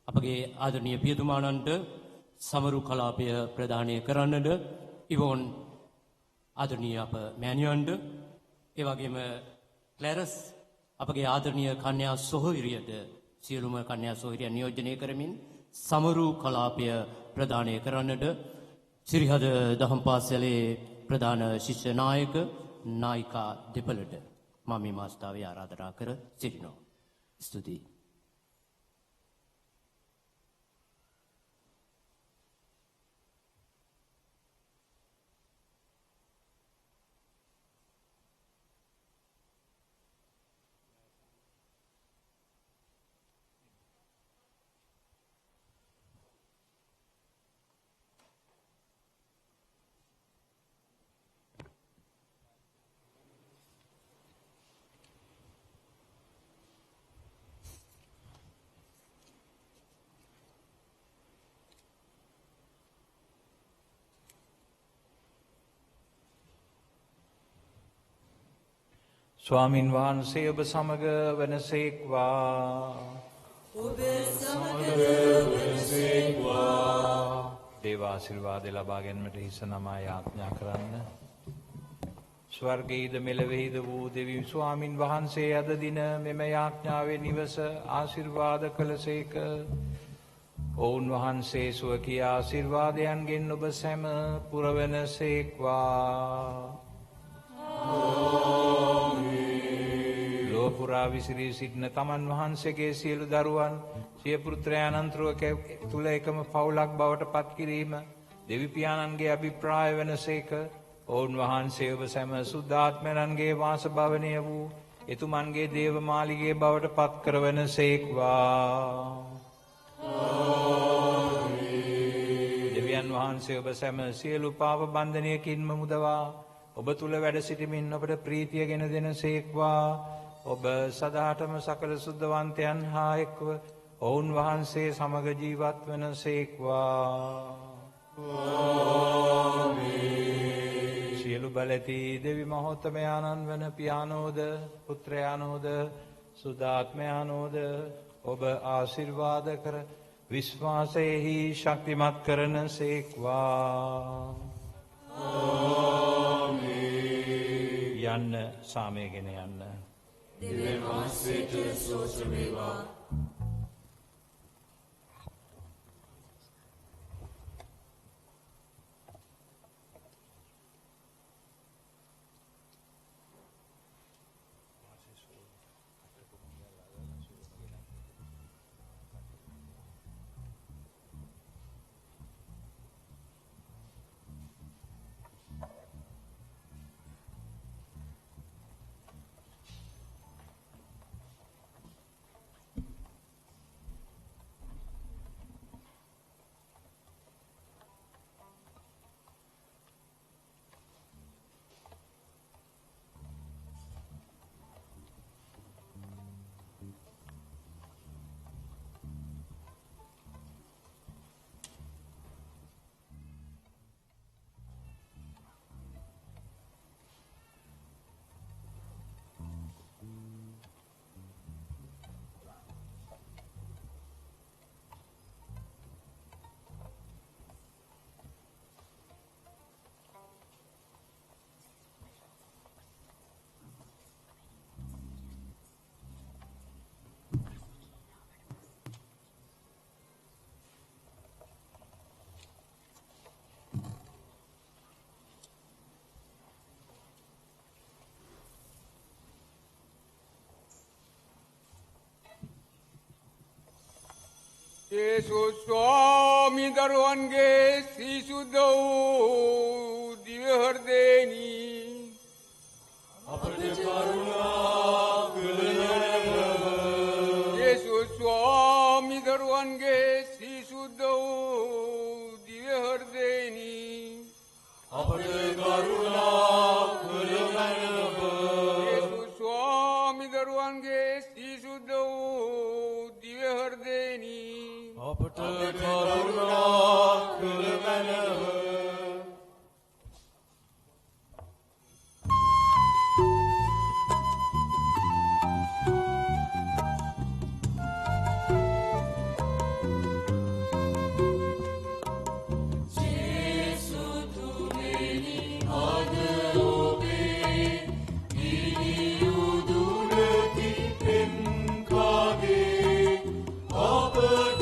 අපගේ ආදරණීය පියතුමාණන්ට සමරු කලාපය ප්‍රදානය කරන්නට ඉවෝන් ආදරණීය අප මෑණියන්ට ඒ වගේම ක්ලැරස් අපගේ ආදරණීය කන්‍යා සොහොයුරියට සියලුම කන්‍යා සොහොයුරියන් නියෝජනය කරමින් සමරු කලාපය ප්‍රදානය කරන්නට සිරිහද දහම් පාසලේ ප්‍රධාන ශිෂ්‍ය නායක නායිකා දෙපළට මම මේ මාස්තාවේ ආරාධනා කර සිටිනවා. ස්තුතියි. ස්වාමින් වහන්සේ ඔබ සමග වනසේක්වා. ඔබ සමග වනසේක්වා. දේව ආශිර්වාද ලබා ගැනීමට හිස නමා යාඥා කරන්න. ස්වර්ගයේද මෙලොවෙහිද වූ දෙවි ස්වාමින් වහන්සේ අද දින මෙම යාඥාවේ නිවස ආශිර්වාද කළසේක. ඔවුන් වහන්සේ සුවකී ආශිර්වාදයන්ගෙන් ඔබ සැම පුරවනසේක්වා. ලෝපුරා විසිරී සිටින තමන් වහන්සේගේ සියලු දරුවන් සිය පුත්‍රයාණන් තුළ එකම පවුලක් බවට පත් කිරීම දෙවිපියාණන්ගේ අභිප්‍රාය වනසේක. ඔවුන් වහන්සේ ඔබ සැම සුද්ධාත්මයන්ගේ වාසභවනය වූ එතුමන්ගේ දේවමාලිගේ බවට පත් කරවනසේක්වා. දෙවියන් වහන්සේ ඔබ සැම සියලු පාප බන්ධනයකින්ම මුදවා ඔබ තුළ වැඩ සිටිමින් ඔබට ප්‍රීතිය ගෙන දෙනසේක්වා. ඔබ සදාටම සකල සුද්ධවන්තයන් හා එක්ව ඔවුන් වහන්සේ සමග ජීවත් වනසේක්වා. සියලු බලති දෙවි මහෝත්තමයාණන් වන පියානෝද පුත්‍රයානෝද සුදාත්මයානෝද ඔබ ආශිර්වාද කර විශ්වාසයෙහි ශක්තිමත් කරන සේක්වා. යන්න සාමයගෙන යන්න. දෙවියන් වහන්සේට සෝත්‍ර වේවා. 예수 स्वामी दरवानगे 시수도 දිවහර්දේනි අපට කරුණා කළේම 예수 स्वामी दरवानगे 시수도 දිවහර්දේනි අපට කරුණා කළේම 예수 स्वामी दरवानगे 시수도 දිවහර්දේනි අපට කරුණා කළමනව. අපට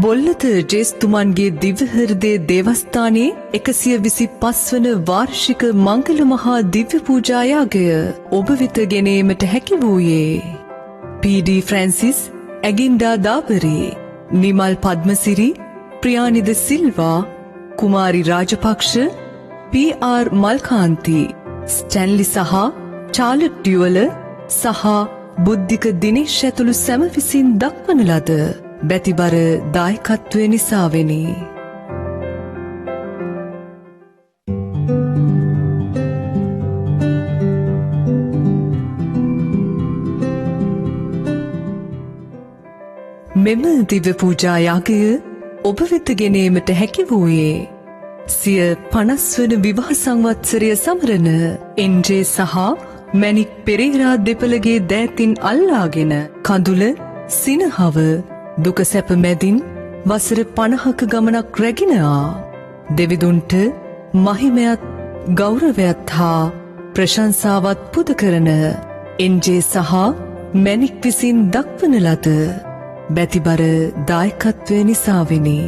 බොල්ලත ජේස්තුමන්ගේ දිව්‍ය හෘදය දේවස්ථානයේ 125 වන වාර්ෂික මංගල මහා දිව්‍ය පූජා යාගය ඔබ වෙත ගෙනීමට හැකි වූයේ පී.ඩී. ෆ්‍රැන්සිස්, ඇගින්ඩා දාබරේ, නිමල් පද්මසිරි, ප්‍රියානිද සිල්වා, කුමාරි රාජපක්ෂ, පී.ආර්. මල්කාන්ති, ස්ටැන්ලි සහ චාර්ලට් ඩියුවල සහ බුද්ධික දිනේෂ් ඇතුළු සැම විසින් දක්වන ලද බැතිබර දායකත්වය නිසාවෙනි. මෙම දිව්‍ය පූජා යාගය ඔබ වෙත ගෙනීමට හැකි වූයේ සිය 50 වන විවාහ සංවත්සරය සමරන එන්.ජේ. සහ මැණික් පෙරේරා දෙපළගේ දෑතින් අල්ලාගෙන කඳුල සිනහව දුක සැප මැදින් වසර 50ක ගමනක් රැගෙන දෙවිදුන්ට මහිමයත් ගෞරවයත් හා ප්‍රශංසාවත් පුද කරන එන්.ජේ. සහ මැණික් විසින් දක්වන ලද බැතිබර දායකත්වය නිසාවෙනි.